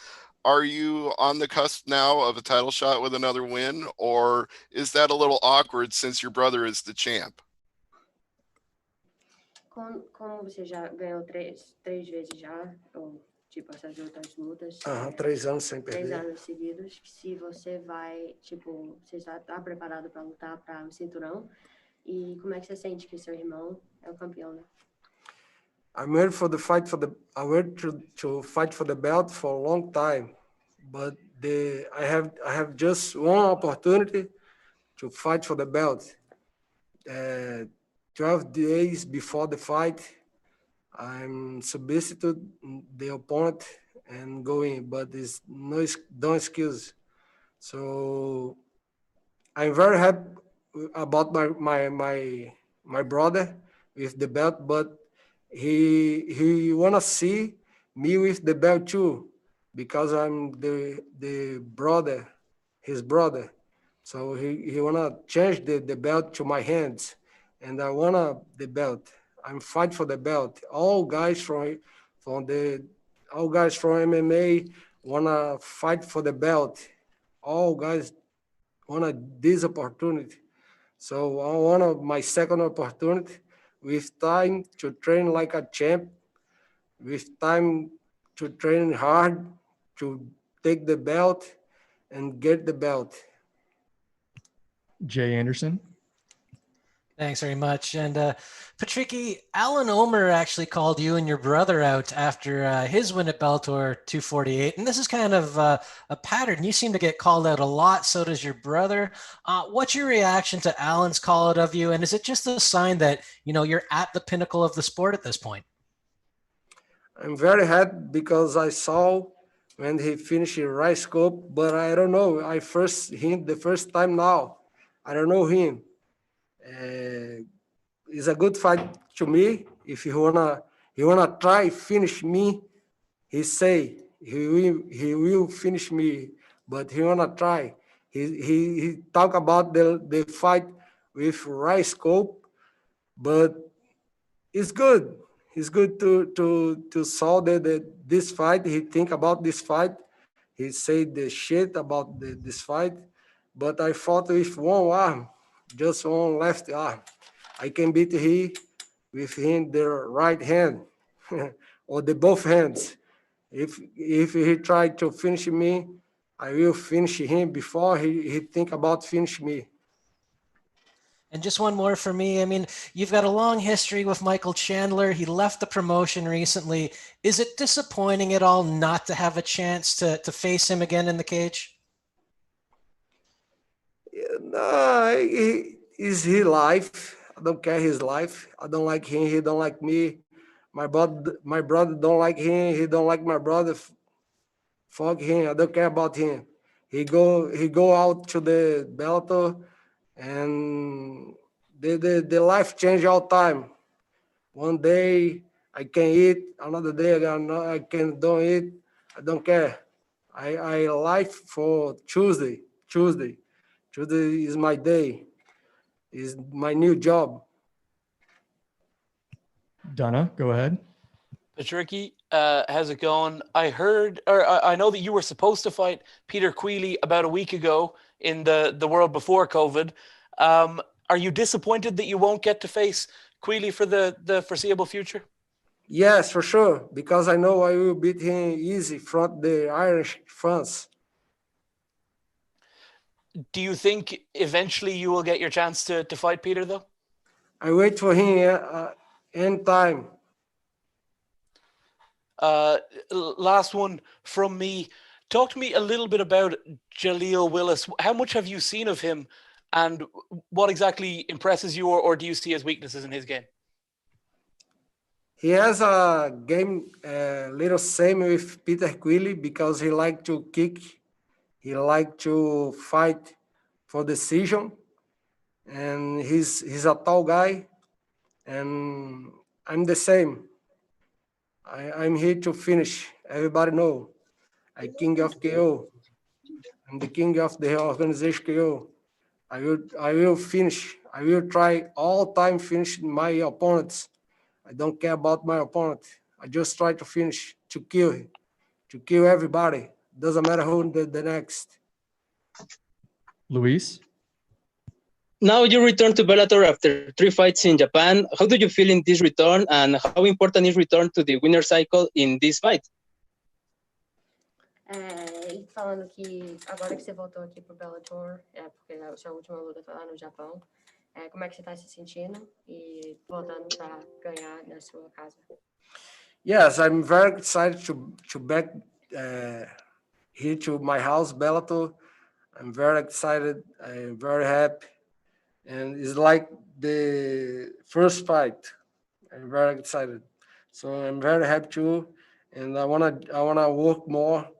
[SPEAKER 2] are you on the cusp now of a title shot with another win, or is that a little awkward since your brother is the champ?
[SPEAKER 22] Como você já ganhou três vezes já, ou tipo essas outras lutas,
[SPEAKER 6] 3 anos sem
[SPEAKER 22] 3
[SPEAKER 6] perder.
[SPEAKER 22] anos seguidos, se você vai, tipo, você já está preparado para lutar para o cinturão, e como é que você sente que seu irmão é o campeão, né?
[SPEAKER 6] I'm ready for the fight I'm ready to fight for the belt for a long time, but I have just one opportunity to fight for the belt. 12 days before the fight, I'm substitute the opponent and going, but it's no excuse. So I'm very happy about my brother with the belt, but he wanna see me with the belt too, because I'm the brother, his brother. So he wanna change the belt to my hands, and I wanna the belt. I'm fight for the belt. All guys from MMA wanna fight for the belt. All guys wanna this opportunity. So I want my second opportunity, with time to train like a champ, with time to train hard, to take the belt and get the belt.
[SPEAKER 3] Jay Anderson.
[SPEAKER 15] Thanks very much. And Patricky, Alan Omer actually called you and your brother out after his win at Bellator 248. And this is kind of a pattern. You seem to get called out a lot. So does your brother. What's your reaction to Alan's call out of you? And is it just a sign that, you're at the pinnacle of the sport at this point?
[SPEAKER 6] I'm very happy because I saw when he finished Rice Cup, but I don't know. I first him the first time now. I don't know him. It's a good fight to me. If he wanna try finish me, he say he will finish me, but he wanna try. He talk about the fight with Rice Cup, but it's good. It's good to saw this fight. He think about this fight. He said the shit about this fight, but I fought with one arm, just one left arm. I can beat he with him the right hand or the both hands. If he tried to finish me, I will finish him before he think about finish me.
[SPEAKER 15] And just one more for me. I mean, you've got a long history with Michael Chandler. He left the promotion recently. Is it disappointing at all not to have a chance to face him again in the cage?
[SPEAKER 6] No, is his life. I don't care his life. I don't like him. He don't like me. My brother don't like him. He don't like my brother. Fuck him. I don't care about him. He go out to the Bellator, and the life change all time. One day I can eat, another day I can don't eat. I don't care. I life for Tuesday. Tuesday is my day. Is my new job.
[SPEAKER 3] Donna, go ahead.
[SPEAKER 14] Ricky, how's it going? I heard, or I know that you were supposed to fight Peter Queally about a week ago in the world before COVID. Are you disappointed that you won't get to face Queally for the foreseeable future?
[SPEAKER 6] Yes, for sure, because I know I will beat him easy from the Irish fans.
[SPEAKER 14] Do you think eventually you will get your chance to fight Peter, though?
[SPEAKER 6] I wait for him anytime.
[SPEAKER 14] Last one from me. Talk to me a little bit about Jaleel Willis. How much have you seen of him, and what exactly impresses you, or do you see as weaknesses in his game?
[SPEAKER 6] He has a game little same with Peter Queally because he like to kick, he like to fight for decision, and he's a tall guy, and I'm the same. I'm here to finish. Everybody know. I king of KO. I'm the king of the organization KO. I will finish. I will try all time finish my opponents. I don't care about my opponent. I just try to finish, to kill everybody. Doesn't matter who the next.
[SPEAKER 3] Luis?
[SPEAKER 8] Now you return to Bellator after 3 fights in Japan. How do you feel in this return, and how important is return to the winner cycle in this fight?
[SPEAKER 22] E falando que agora que você voltou aqui pro Bellator, porque a sua última luta foi lá no Japão, como é que você está se sentindo e voltando para ganhar na sua casa?
[SPEAKER 6] Yes, I'm very excited to back here to my house, Bellator. I'm very excited. I'm very happy, and it's like the first fight. I'm very excited, so I'm very happy too, and I wanna work more.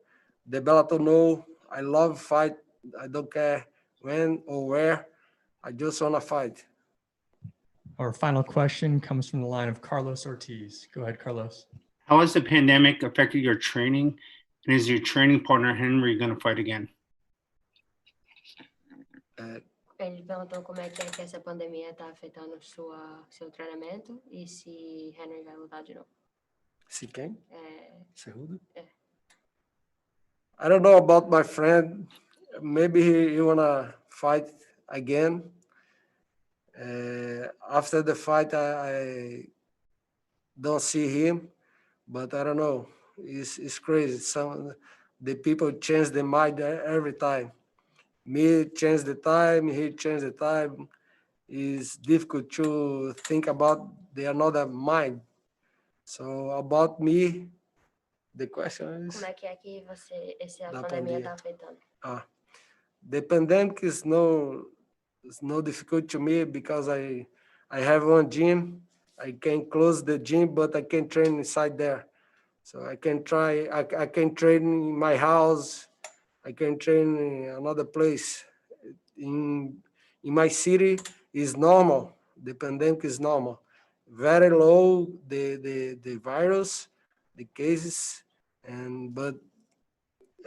[SPEAKER 6] The Bellator know I love fight. I don't care when or where. I just wanna fight.
[SPEAKER 3] Our final question comes from the line of Carlos Ortiz. Go ahead, Carlos.
[SPEAKER 20] How has the pandemic affected your training, and is your training partner Henry going to fight again?
[SPEAKER 22] Ele perguntou como é que essa pandemia está afetando seu treinamento e se Henry vai lutar de novo.
[SPEAKER 6] Se quem? Cerrudo? I don't know about my friend. Maybe he wanna fight again. After the fight, I don't see him, but I don't know. It's crazy. The people change their mind every time. Me change the time, he change the time. It's difficult to think about the another mind. So about me, the question is.
[SPEAKER 22] Como é que essa pandemia está afetando?
[SPEAKER 6] The pandemic is no difficult to me because I have one gym. I can close the gym, but I can train inside there. So I can try. I can train in my house. I can train in another place. In my city is normal. The pandemic is normal. Very low the virus, the cases, but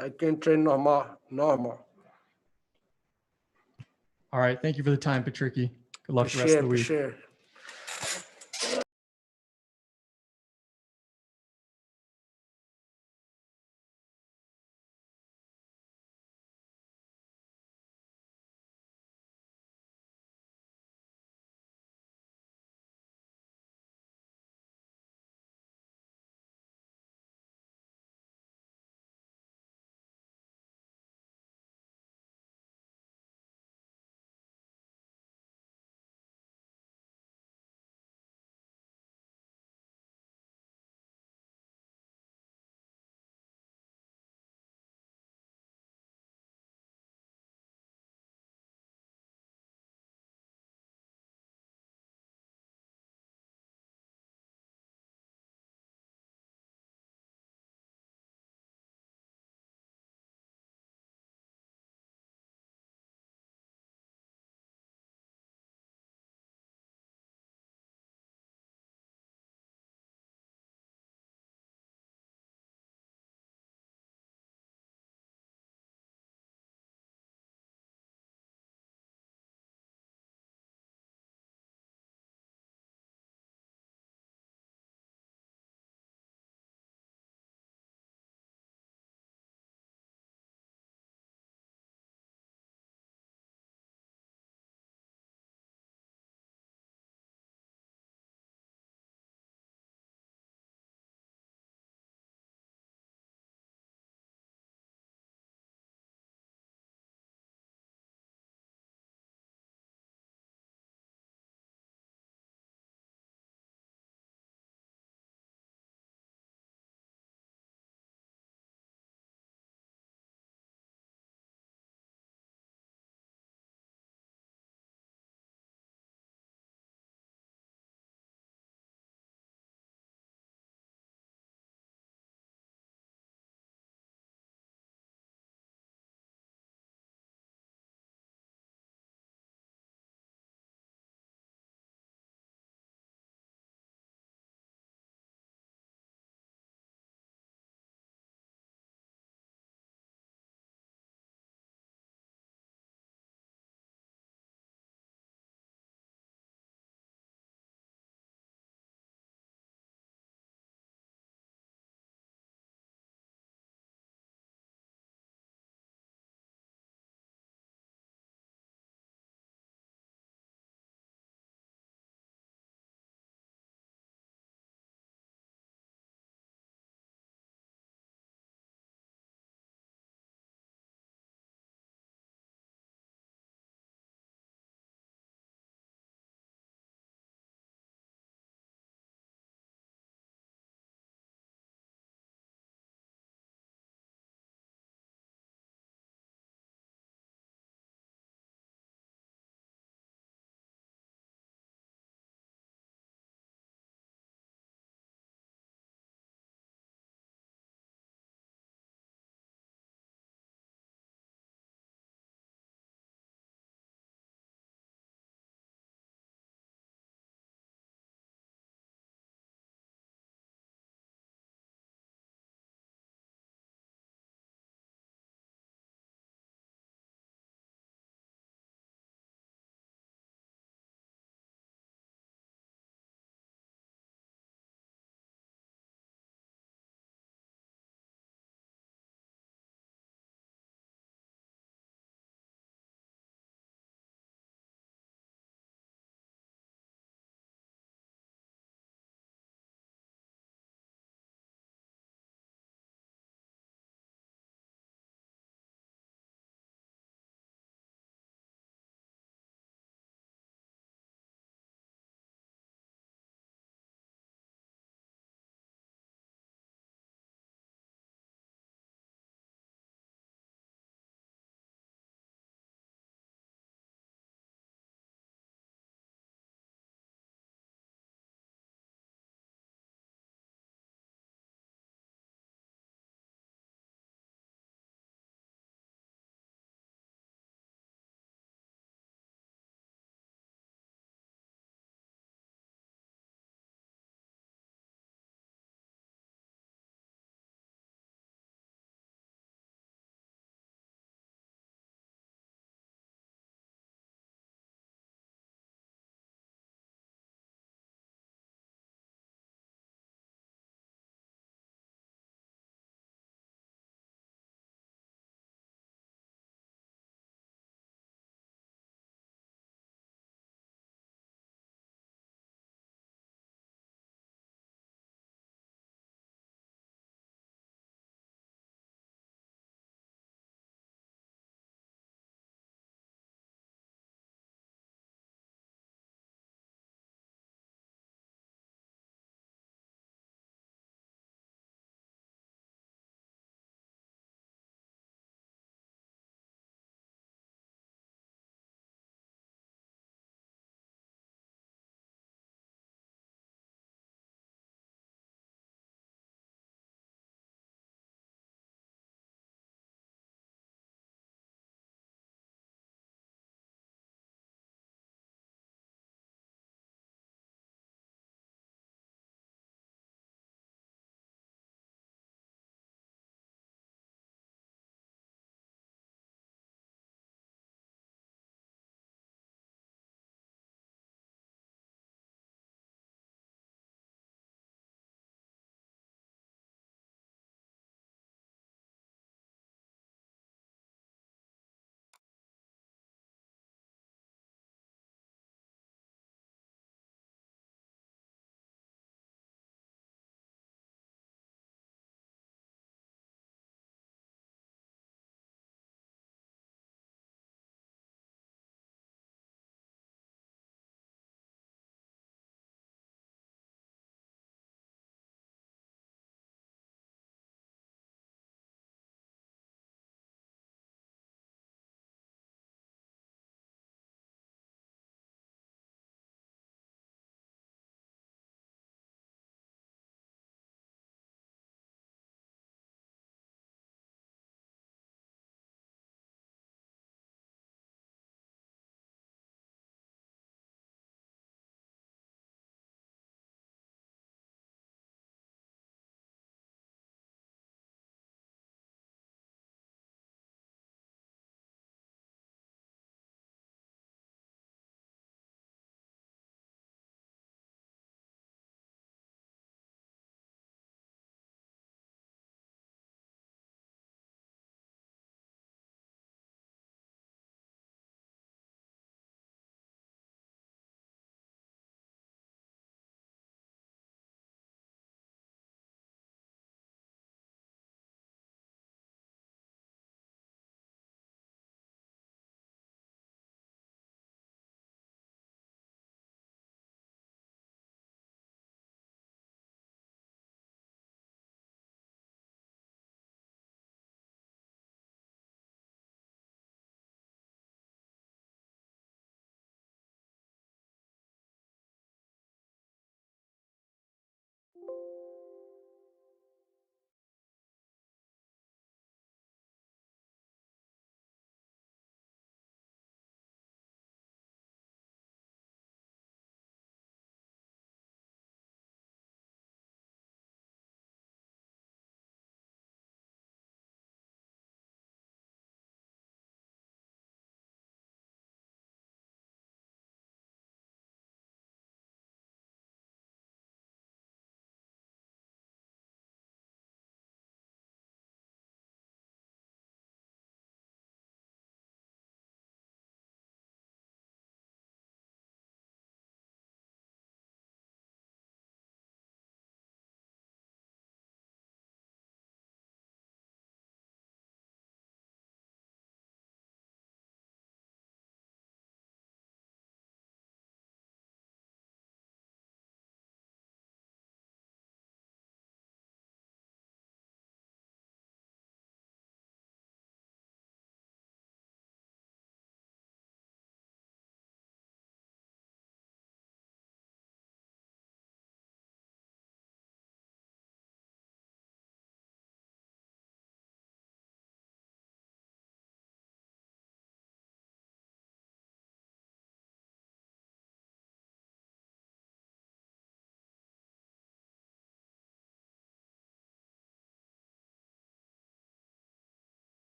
[SPEAKER 6] I can train normal.
[SPEAKER 3] All right. Thank you for the time, Patricky. Good luck the rest of the week.
[SPEAKER 6] Sure.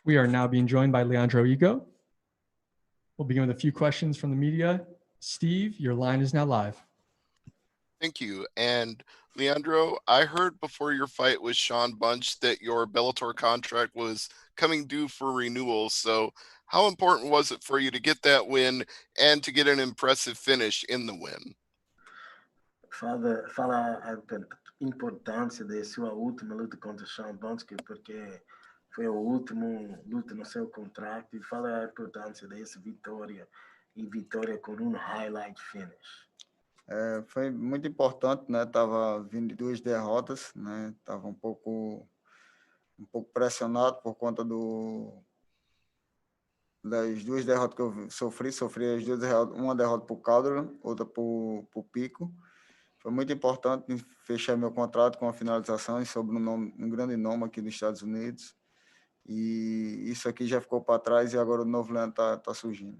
[SPEAKER 3] We are now being joined by Leandro Higo. We'll begin with a few questions from the media. Steve, your line is now live.
[SPEAKER 2] Thank you. And Leandro, I heard before your fight with Sean Bunch that your Bellator contract was coming due for renewal. So how important was it for you to get that win and to get an impressive finish in the win?
[SPEAKER 9] Fala a importância da sua última luta contra Sean Bunch, porque foi a última luta no seu contrato, e fala a importância dessa vitória e vitória com highlight finish.
[SPEAKER 12] Foi muito importante, né? Tava vindo de 2 derrotas, né? Tava um pouco pressionado por conta das 2 derrotas que eu sofri as 2 derrotas, uma derrota para o Calderon, outra para o Pico. Foi muito importante fechar meu contrato com a finalização e sobre um grande nome aqui nos Estados Unidos. E isso aqui já ficou para trás e agora o novo Leandro tá surgindo.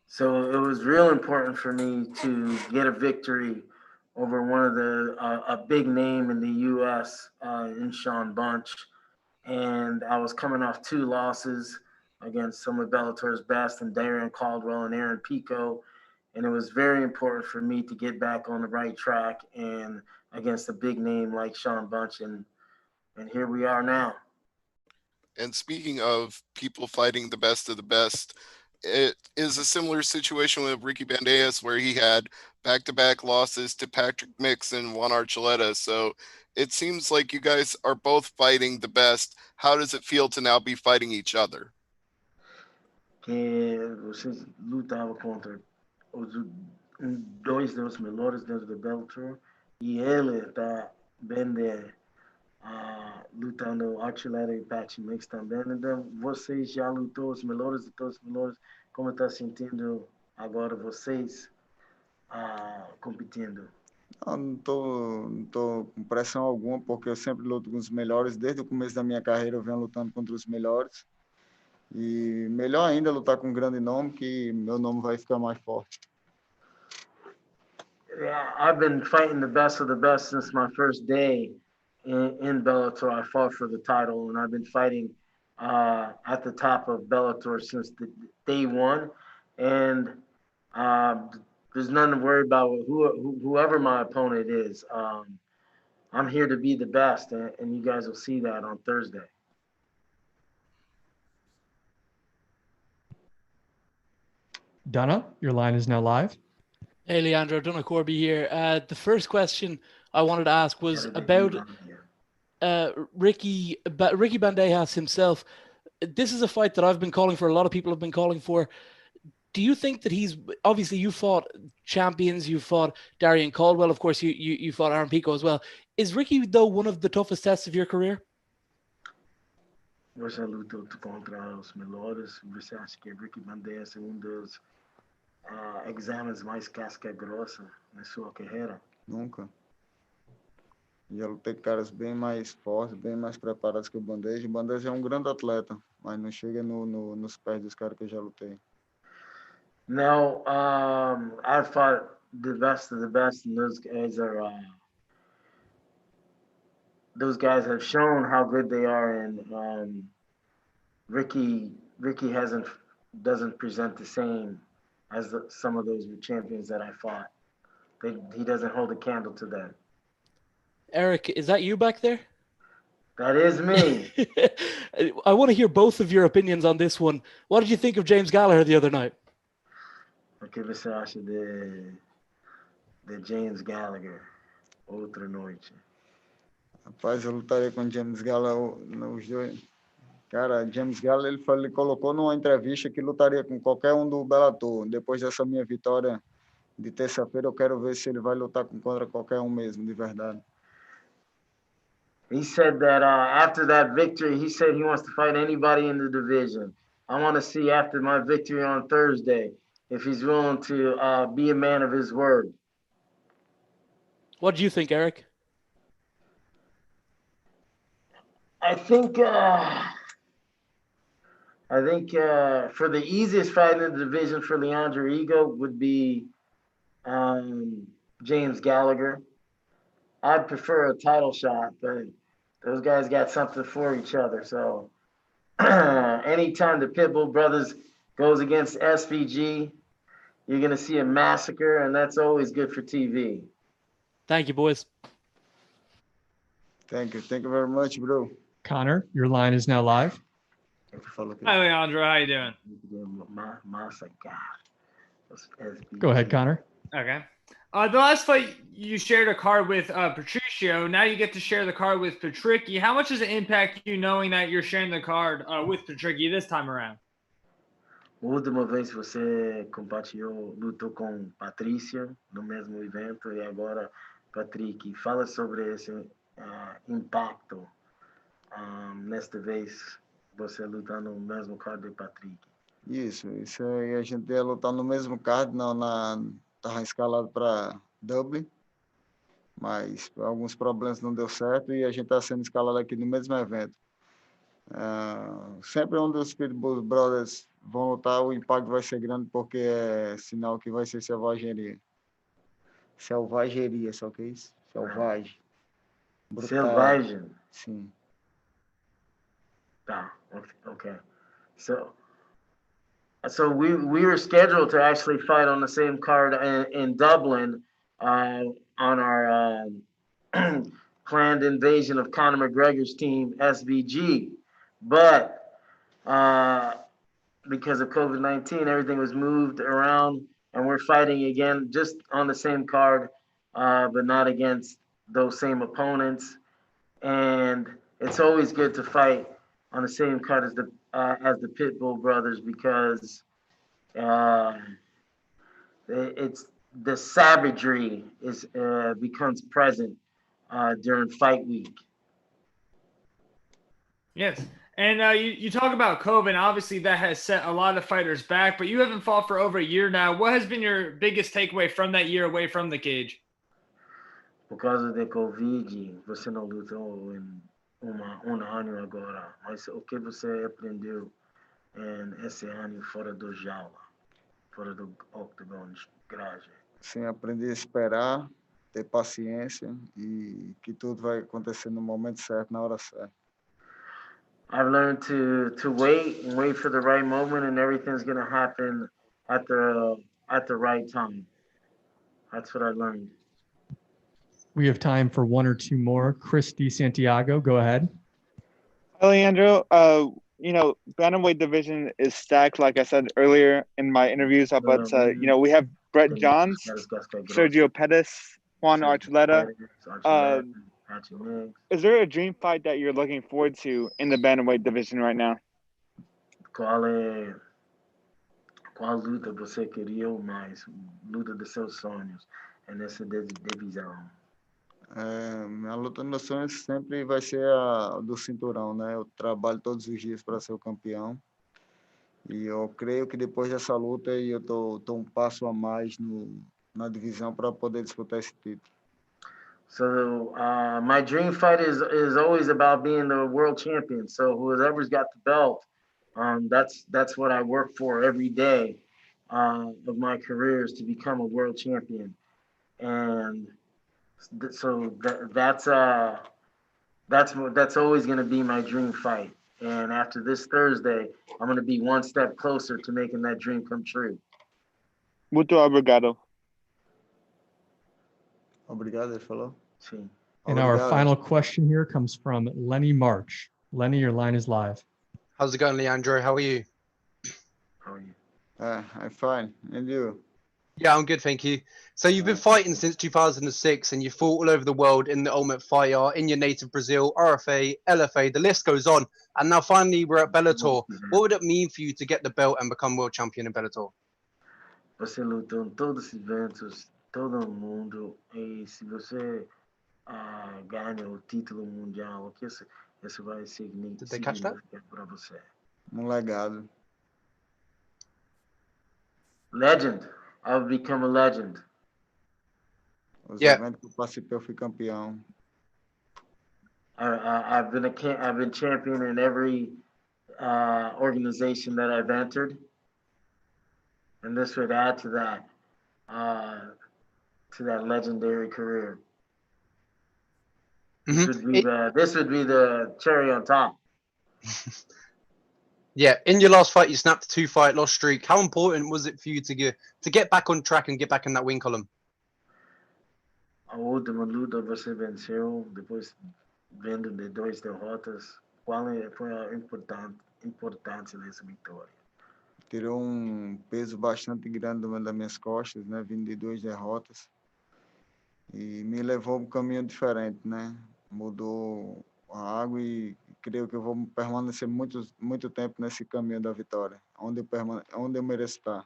[SPEAKER 9] So it was real important for me to get a victory over one of a big name in the U.S. In Sean Bunch, and I was coming off 2 losses against some of Bellator's best, and Darren Caldwell and Aaron Pico, and it was very important for me to get back on the right track and against a big name like Sean Bunch, and here we are now.
[SPEAKER 2] And speaking of people fighting the best of the best, it is a similar situation with Ricky Bandejas, where he had back-to-back losses to Patrick Mix and Juan Archuleta. So it seems like you guys are both fighting the best. How does it feel to now be fighting each other?
[SPEAKER 9] Que vocês lutavam contra dois dos melhores dentro do Bellator, e ele está bem lutando Archuleta e Patrick Mix também. Então, vocês já lutou os melhores de todos os melhores. Como está sentindo agora vocês competindo?
[SPEAKER 12] Não tô com pressão alguma, porque eu sempre luto com os melhores. Desde o começo da minha carreira eu venho lutando contra os melhores. E melhor ainda lutar com um grande nome, que meu nome vai ficar mais forte.
[SPEAKER 9] Yeah, I've been fighting the best of the best since my first day in Bellator. I fought for the title, and I've been fighting at the top of Bellator since day one. And there's nothing to worry about with whoever my opponent is. I'm here to be the best, and you guys will see that on Thursday.
[SPEAKER 3] Donna, your line is now live.
[SPEAKER 14] Hey, Leandro, Donna Corby here. The first question I wanted to ask was about Ricky Bandejas himself. This is a fight that I've been calling for, a lot of people have been calling for. Do you think that obviously you fought champions, you fought Darren Caldwell, of course you fought Aaron Pico as well. Is Ricky, though, one of the toughest tests of your career?
[SPEAKER 9] Você lutou contra os melhores. Você acha que Ricky Bandejas é dos exames mais casca grossa na sua carreira?
[SPEAKER 12] Nunca. Já lutei com caras bem mais fortes, bem mais preparados que o Bandeja. O Bandeja é um grande atleta, mas não chega nos pés dos caras que eu já lutei.
[SPEAKER 9] No, I've fought the best of the best, and those guys have shown how good they are, and Ricky doesn't present the same as some of those champions that I fought. He doesn't hold a candle to them.
[SPEAKER 14] Eric, is that you back there?
[SPEAKER 9] That is me.
[SPEAKER 14] I want to hear both of your opinions on this one. What did you think of James Gallagher the other night?
[SPEAKER 9] O que você acha de James Gallagher outra noite?
[SPEAKER 12] Rapaz, eu lutaria com James Gallagher nos dois. Cara, James Gallagher, ele colocou numa entrevista que lutaria com qualquer um do Bellator. Depois dessa minha vitória de terça-feira, eu quero ver se ele vai lutar contra qualquer um mesmo, de verdade.
[SPEAKER 9] He said that after that victory, he said he wants to fight anybody in the division. I want to see after my victory on Thursday if he's willing to be a man of his word.
[SPEAKER 14] What do you think, Eric?
[SPEAKER 9] I think for the easiest fight in the division for Leandro Higo would be James Gallagher. I'd prefer a title shot, but those guys got something for each other. So anytime the Pitbull brothers goes against SVG, you're going to see a massacre, and that's always good for TV.
[SPEAKER 14] Thank you, boys.
[SPEAKER 12] Thank you. Thank you very much, bro.
[SPEAKER 3] Connor, your line is now live.
[SPEAKER 1] Hi, Leandro. How you doing?
[SPEAKER 3] Go ahead, Connor.
[SPEAKER 1] Okay. The last fight you shared a card with Patricio. Now you get to share the card with Patricky. How much does it impact you knowing that you're sharing the card with Patricky this time around?
[SPEAKER 9] A última vez você compartilhou, lutou com Patrícia no mesmo evento e agora, Patrick, fala sobre esse impacto nesta vez você lutar no mesmo card de Patrick.
[SPEAKER 12] Isso aí a gente ia lutar no mesmo card, estava escalado para Dublin, mas alguns problemas não deu certo e a gente está sendo escalado aqui no mesmo evento. Sempre onde os Pitbull Brothers vão lutar, o impacto vai ser grande porque é sinal que vai ser selvageria. Selvageria, sabe o que é isso? Selvagem.
[SPEAKER 9] Selvagem?
[SPEAKER 12] Sim.
[SPEAKER 9] Tá, okay. So we were scheduled to actually fight on the same card in Dublin on our planned invasion of Conor McGregor's team, SVG. But because of COVID-19, everything was moved around, and we're fighting again just on the same card, but not against those same opponents. And it's always good to fight on the same card as the Pitbull brothers because it's the savagery becomes present during fight week.
[SPEAKER 1] Yes. And you talk about COVID. Obviously, that has set a lot of fighters back, but you haven't fought for over a year now. What has been your biggest takeaway from that year away from the cage?
[SPEAKER 9] Por causa da Covid, você não lutou em ano agora. Mas o que você aprendeu esse ano fora do jaula, fora do octagon, grade?
[SPEAKER 12] Sim, aprendi a esperar, ter paciência e que tudo vai acontecer no momento certo, na hora certa.
[SPEAKER 9] I've learned to wait and wait for the right moment, and everything's going to happen at the right time. That's what I learned.
[SPEAKER 3] We have time for one or two more. Chris DeSantiago, go ahead.
[SPEAKER 13] Hi, Leandro. Bantamweight division is stacked, like I said earlier in my interviews. But we have Brett Johns, Sergio Pettis, Juan Archuleta. Is there a dream fight that you're looking forward to in the bantamweight division right now?
[SPEAKER 9] Qual luta você queria mais? Luta dos seus sonhos nessa divisão?
[SPEAKER 12] A luta dos meus sonhos sempre vai ser a do cinturão, né? Eu trabalho todos os dias para ser o campeão. E eu creio que depois dessa luta eu tô um passo a mais na divisão para poder disputar esse título.
[SPEAKER 9] So my dream fight is always about being the world champion. So whoever's got the belt, that's what I work for every day of my career is to become a world champion. And so that's always going to be my dream fight. And after this Thursday, I'm going to be one step closer to making that dream come true.
[SPEAKER 13] Muito obrigado.
[SPEAKER 12] Obrigado, ele falou.
[SPEAKER 9] Sim.
[SPEAKER 3] And our final question here comes from Lenny March. Lenny, your line is live.
[SPEAKER 11] How's it going, Leandro? How are you?
[SPEAKER 9] How are you?
[SPEAKER 12] I'm fine. And you?
[SPEAKER 11] Yeah, I'm good, thank you. So you've been fighting since 2006 and you fought all over the world in the Ultimate Fighter, in your native Brazil, RFA, LFA, the list goes on. And now finally we're at Bellator. What would it mean for you to get the belt and become world champion in Bellator?
[SPEAKER 9] Você lutou em todos os eventos, todo mundo, e se você ganha o título mundial, o que isso vai significar para você?
[SPEAKER 12] Legado.
[SPEAKER 9] Legend. I've become a legend.
[SPEAKER 12] Os eventos que eu participei, eu fui campeão.
[SPEAKER 9] I've been champion in every organization that I've entered, and this would add to that legendary career.
[SPEAKER 11] Mm-hmm.
[SPEAKER 9] This would be the cherry on top.
[SPEAKER 11] Yeah, in your last fight, you snapped a 2-fight loss streak. How important was it for you to get back on track and get back in that win column?
[SPEAKER 9] A última luta você venceu, depois vendo de 2 derrotas. Qual foi a importância dessa vitória?
[SPEAKER 12] Tirou peso bastante grande das minhas costas, né? Vindo de 2 derrotas. E me levou um caminho diferente, né? Mudou a água e creio que eu vou permanecer muito tempo nesse caminho da vitória, onde eu mereço estar.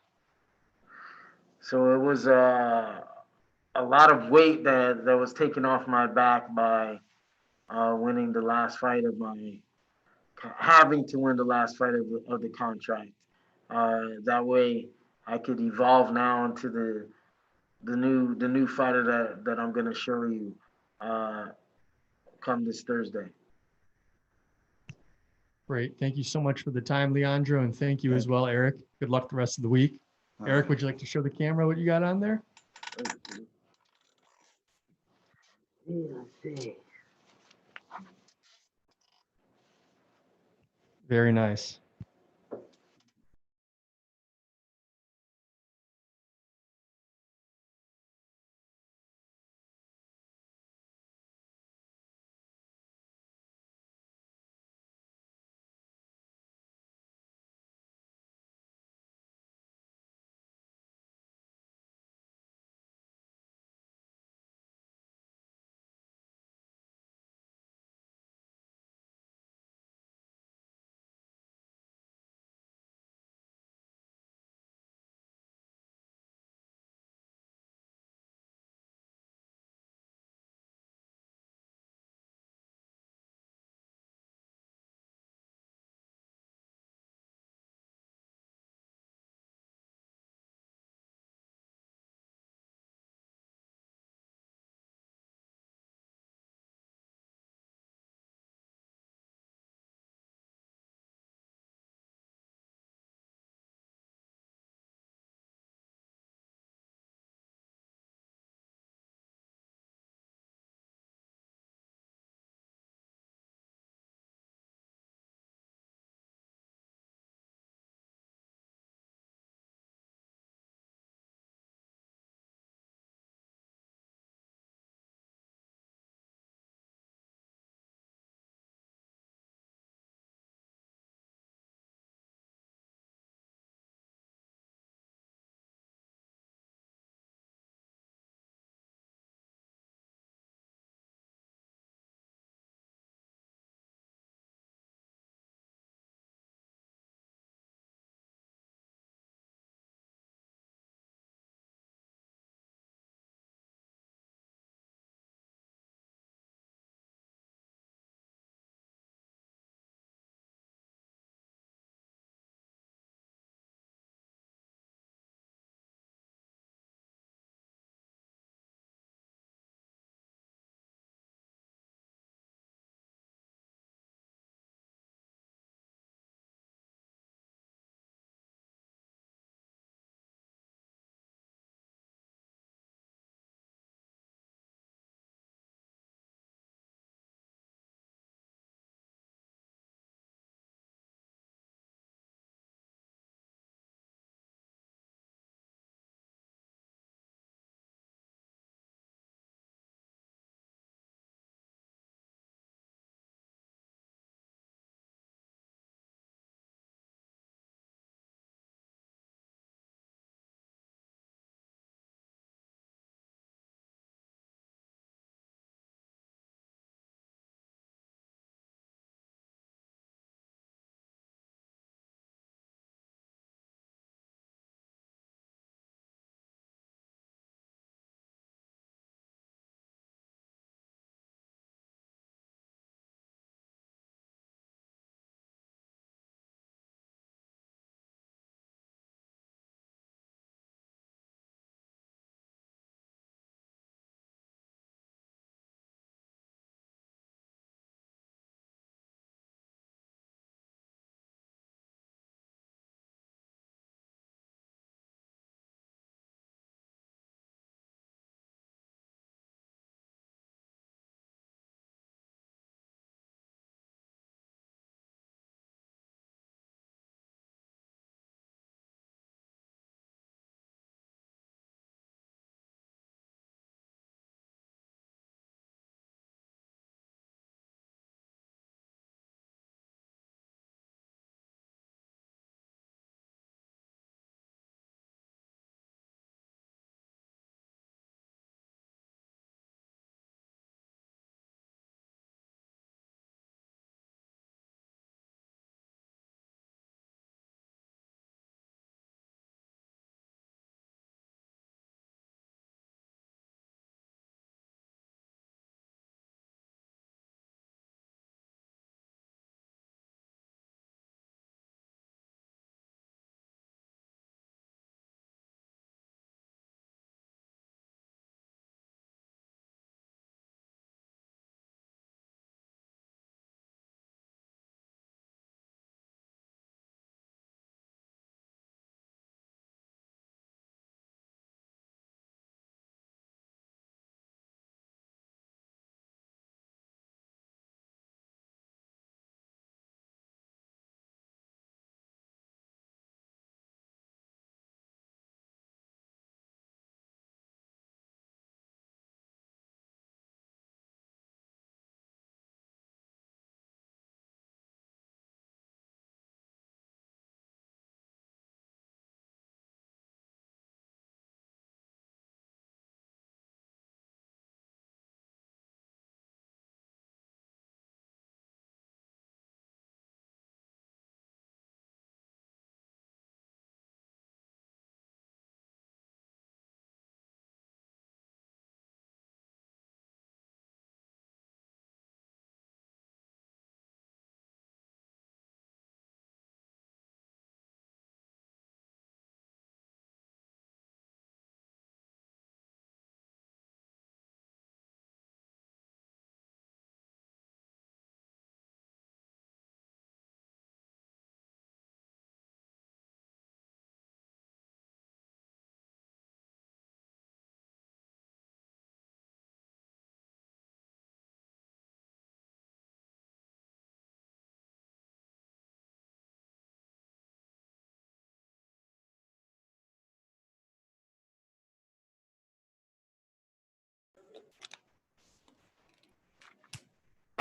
[SPEAKER 9] So it was a lot of weight that was taken off my back by winning the last fight of having to win the last fight of the contract. That way I could evolve now into the new fighter that I'm going to show you come this Thursday.
[SPEAKER 3] Great. Thank you so much for the time, Leandro, and thank you as well, Eric. Good luck the rest of the week. Eric, would you like to show the camera what you got on there? Very nice.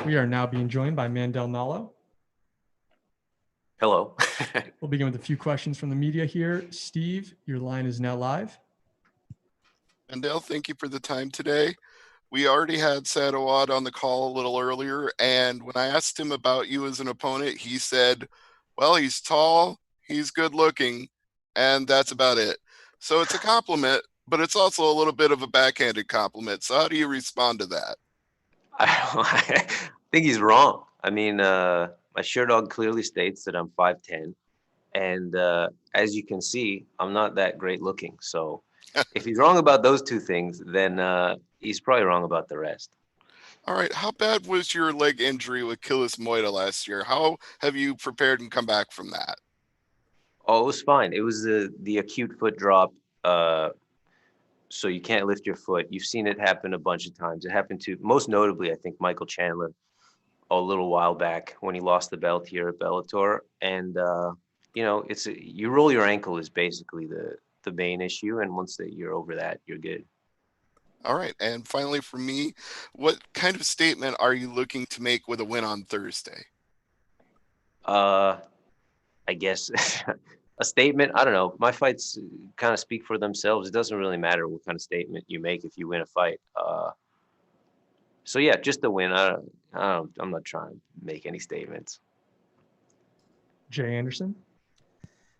[SPEAKER 3] We are now being joined by Mandel Nallo.
[SPEAKER 4] Hello.
[SPEAKER 3] We'll begin with a few questions from the media here. Steve, your line is now live.
[SPEAKER 2] Mandel, thank you for the time today. We already had Sadawad on the call a little earlier, and when I asked him about you as an opponent, he said, well, he's tall, he's good looking, and that's about it. So it's a compliment, but it's also a little bit of a backhanded compliment. So how do you respond to that?
[SPEAKER 4] I think he's wrong. I mean, my shirt dog clearly states that I'm 5'10", and as you can see, I'm not that great looking. So if he's wrong about those two things, then he's probably wrong about the rest.
[SPEAKER 2] All right. How bad was your leg injury with Kilis Moita last year? How have you prepared and come back from that?
[SPEAKER 4] Oh, it was fine. It was the acute foot drop. So you can't lift your foot. You've seen it happen a bunch of times. It happened to, most notably, I think, Michael Chandler a little while back when he lost the belt here at Bellator. And, you know, you roll your ankle is basically the main issue. And once you're over that, you're good.
[SPEAKER 2] All right. And finally, for me, what kind of statement are you looking to make with a win on Thursday?
[SPEAKER 4] I guess a statement. I don't know. My fights kind of speak for themselves. It doesn't really matter what kind of statement you make if you win a fight. So yeah, just a win. I'm not trying to make any statements.
[SPEAKER 3] Jay Anderson.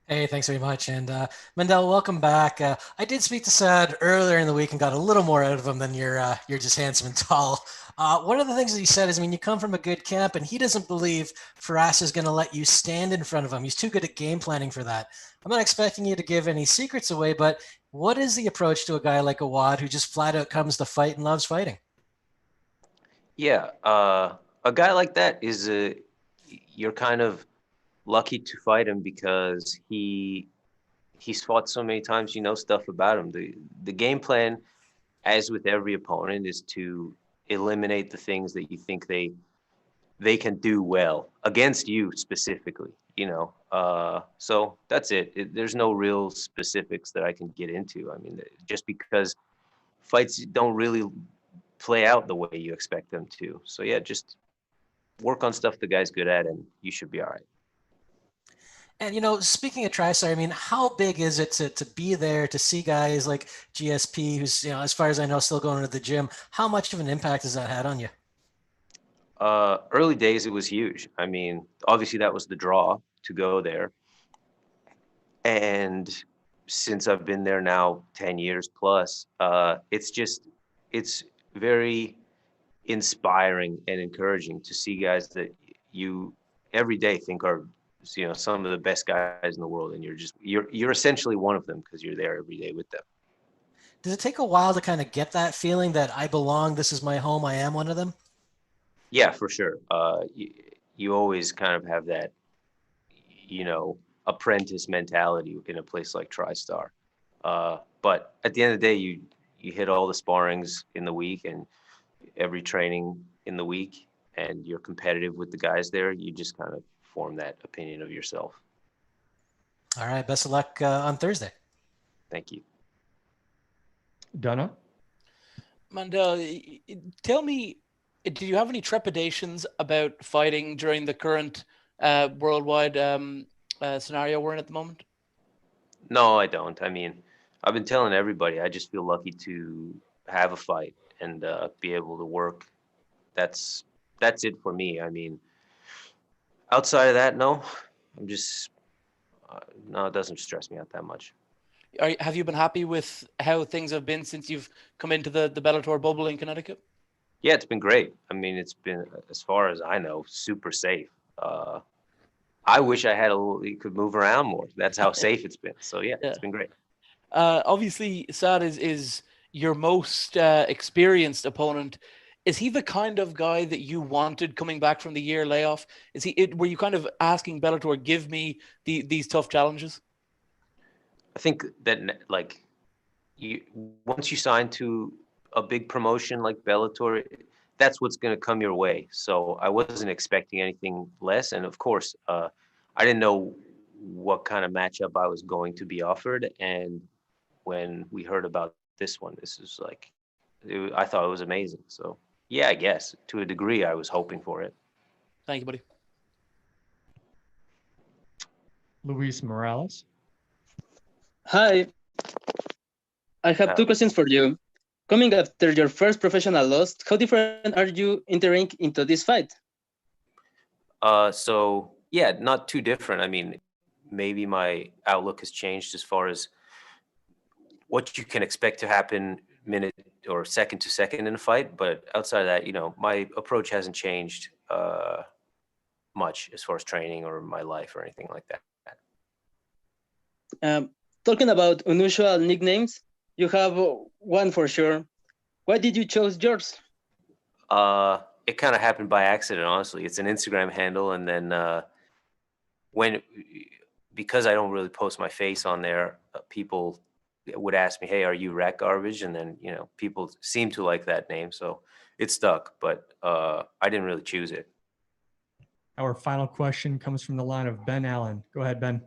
[SPEAKER 15] Hey, thanks very much. And Mandel, welcome back. I did speak to Sad earlier in the week and got a little more out of him than you're just handsome and tall. One of the things that he said is, I mean, you come from a good camp, and he doesn't believe Firas is going to let you stand in front of him. He's too good at game planning for that. I'm not expecting you to give any secrets away, but what is the approach to a guy like Awad who just flat out comes to fight and loves fighting?
[SPEAKER 4] Yeah, a guy like that is you're kind of lucky to fight him because he's fought so many times. You know stuff about him. The game plan, as with every opponent, is to eliminate the things that you think they can do well against you specifically. You know, so that's it. There's no real specifics that I can get into. I mean, just because fights don't really play out the way you expect them to. So yeah, just work on stuff the guy's good at, and you should be all right.
[SPEAKER 15] And, you know, speaking of TriStar, I mean, how big is it to be there, to see guys like GSP, who's, you know, as far as I know, still going to the gym? How much of an impact has that had on you?
[SPEAKER 4] Early days, it was huge. I mean, obviously that was the draw to go there. And since I've been there now 10 years plus, it's very inspiring and encouraging to see guys that you every day think are, you know, some of the best guys in the world, and you're essentially one of them because you're there every day with them.
[SPEAKER 15] Does it take a while to kind of get that feeling that I belong, this is my home, I am one of them?
[SPEAKER 4] Yeah, for sure. You always kind of have that, you know, apprentice mentality in a place like TriStar. But at the end of the day, you hit all the sparrings in the week and every training in the week, and you're competitive with the guys there. You just kind of form that opinion of yourself.
[SPEAKER 15] All right. Best of luck on Thursday.
[SPEAKER 4] Thank you.
[SPEAKER 3] Donna?
[SPEAKER 14] Mandel, tell me, do you have any trepidations about fighting during the current worldwide scenario we're in at the moment?
[SPEAKER 4] No, I don't. I mean, I've been telling everybody, I just feel lucky to have a fight and be able to work. That's it for me. I mean, outside of that, no. I'm just no, it doesn't stress me out that much.
[SPEAKER 14] Have you been happy with how things have been since you've come into the Bellator bubble in Connecticut?
[SPEAKER 4] Yeah, it's been great. I mean, it's been, as far as I know, super safe. I wish I had you could move around more. That's how safe it's been. So yeah, it's been great.
[SPEAKER 14] Obviously, Sad is your most experienced opponent. Is he the kind of guy that you wanted coming back from the year layoff? Were you kind of asking Bellator, give me these tough challenges?
[SPEAKER 4] I think that like once you sign to a big promotion like Bellator, that's what's going to come your way. So I wasn't expecting anything less. And of course, I didn't know what kind of matchup I was going to be offered. And when we heard about this one, this is like, I thought it was amazing. So Yeah, I guess to a degree, I was hoping for it.
[SPEAKER 14] Thank you, buddy.
[SPEAKER 3] Luis Morales.
[SPEAKER 8] Hi, I have two questions for you. Coming after your first professional loss, how different are you entering into this fight?
[SPEAKER 4] So yeah, not too different. I mean, maybe my outlook has changed as far as what you can expect to happen minute or second to second in a fight. But outside of that, you know, my approach hasn't changed much as far as training or my life or anything like that.
[SPEAKER 8] Talking about unusual nicknames, you have one for sure. Why did you choose yours?
[SPEAKER 4] It kind of happened by accident, honestly. It's an Instagram handle, and then because I don't really post my face on there, people would ask me, "Hey, are you Rat Garbage?" And then, you know, people seem to like that name, so it stuck. But I didn't really choose it.
[SPEAKER 3] Our final question comes from the line of Ben Allen. Go ahead, Ben.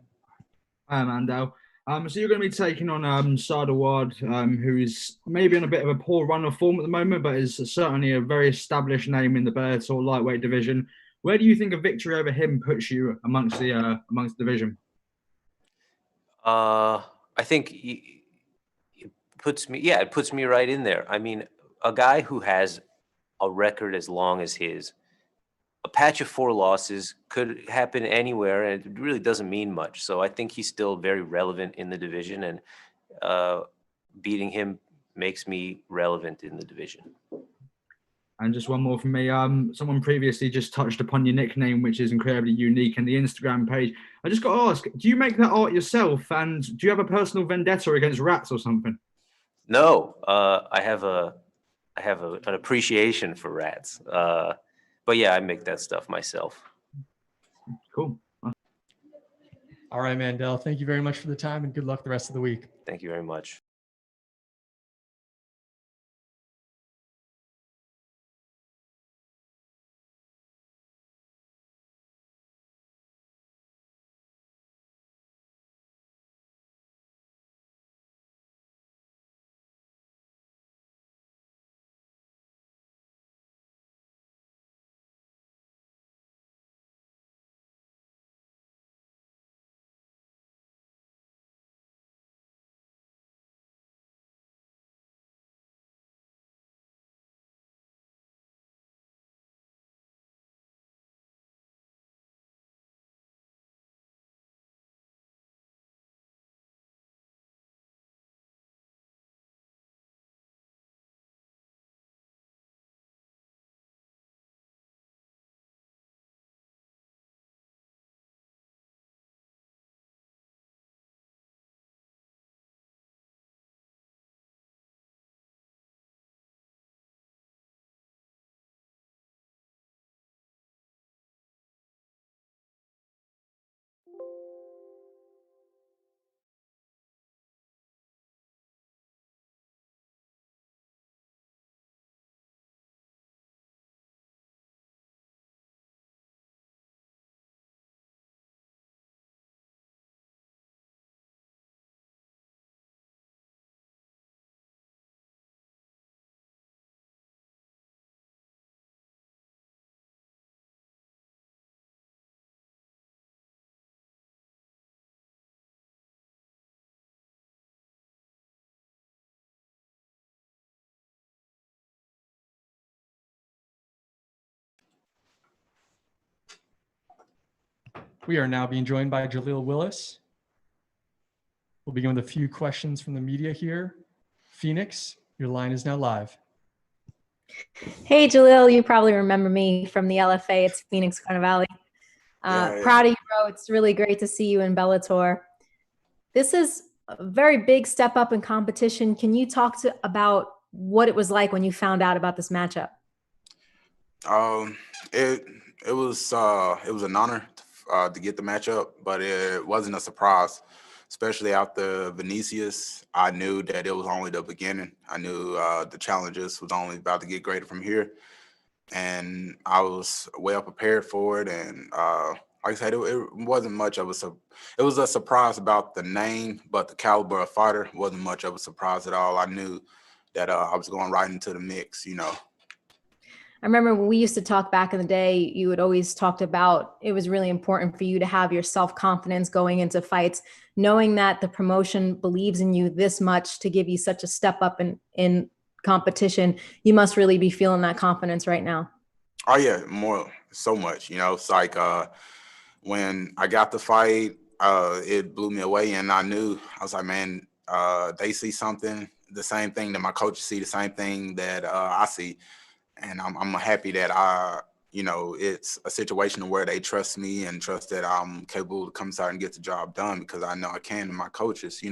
[SPEAKER 10] Hi, Amando. So you're going to be taking on Saad Awad, who is maybe on a bit of a poor run of form at the moment, but is certainly a very established name in the Bellator lightweight division. Where do you think a victory over him puts you amongst the division?
[SPEAKER 4] I think it puts me right in there. I mean, a guy who has a record as long as his, a patch of 4 losses could happen anywhere, and it really doesn't mean much. So I think he's still very relevant in the division, and beating him makes me relevant in the division.
[SPEAKER 10] And just one more from me. Someone previously just touched upon your nickname, which is incredibly unique, and the Instagram page. I just got to ask, do you make that art yourself? And do you have a personal vendetta against rats or something?
[SPEAKER 4] No, I have an appreciation for rats. But yeah, I make that stuff myself.
[SPEAKER 10] Cool.
[SPEAKER 3] All right, Mandel. Thank you very much for the time, and good luck the rest of the week.
[SPEAKER 4] Thank you very much.
[SPEAKER 3] We are now being joined by Jaleel Willis. We'll begin with a few questions from the media here. Phoenix, your line is now live.
[SPEAKER 17] Hey, Jaleel, you probably remember me from the LFA. It's Phoenix Carnivale. Proud of you, bro. It's really great to see you in Bellator. This is a very big step up in competition. Can you talk about what it was like when you found out about this matchup?
[SPEAKER 23] It was an honor to get the matchup, but it wasn't a surprise, especially after Vinicius. I knew that it was only the beginning. I knew the challenges was only about to get greater from here, and I was well prepared for it. And like I said, it wasn't much of it was a surprise about the name, but the caliber of fighter wasn't much of a surprise at all. I knew that I was going right into the mix, you know.
[SPEAKER 17] I remember when we used to talk back in the day, you had always talked about it was really important for you to have your self-confidence going into fights, knowing that the promotion believes in you this much to give you such a step up in competition. You must really be feeling that confidence right now.
[SPEAKER 23] Oh yeah, so much. It's like when I got the fight, it blew me away, and I knew, I was like, man, they see something, the same thing that my coaches see, the same thing that I see. And I'm happy that it's a situation where they trust me and trust that I'm capable to come out and get the job done, because I know I can, and my coaches,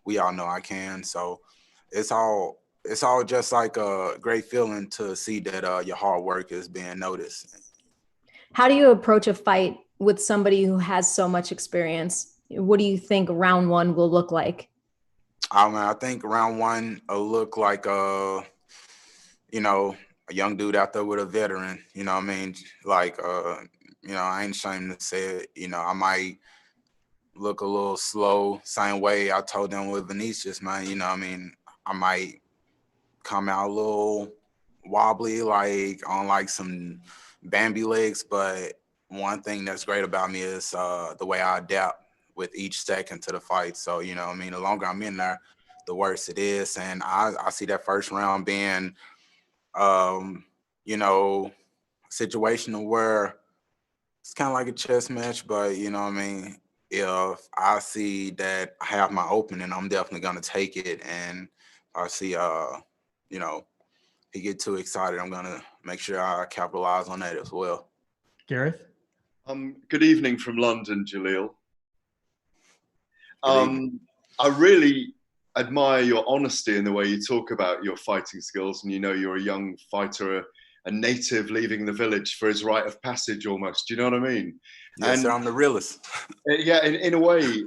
[SPEAKER 23] we all know I can. So it's all just like a great feeling to see that your hard work is being noticed.
[SPEAKER 17] How do you approach a fight with somebody who has so much experience? What do you think round one will look like?
[SPEAKER 23] I think round one will look like a young dude out there with a veteran, like, I ain't ashamed to say it, I might look a little slow, same way I told them with Vinicius, man, I might come out a little wobbly, like on like some Bambi legs, but one thing that's great about me is the way I adapt with each second to the fight. So, the longer I'm in there, the worse it is. And I see that first round being situation where it's kind of like a chess match, but if I see that I have my opening, I'm definitely going to take it. And I see, he get too excited, I'm going to make sure I capitalize on that as well.
[SPEAKER 3] Gareth?
[SPEAKER 7] Good evening from London, Jaleel. I really admire your honesty in the way you talk about your fighting skills, and you're a young fighter, a native leaving the village for his rite of passage almost. Do you know what I mean?
[SPEAKER 23] Yes, sir, I'm the realist.
[SPEAKER 7] Yeah, in a way,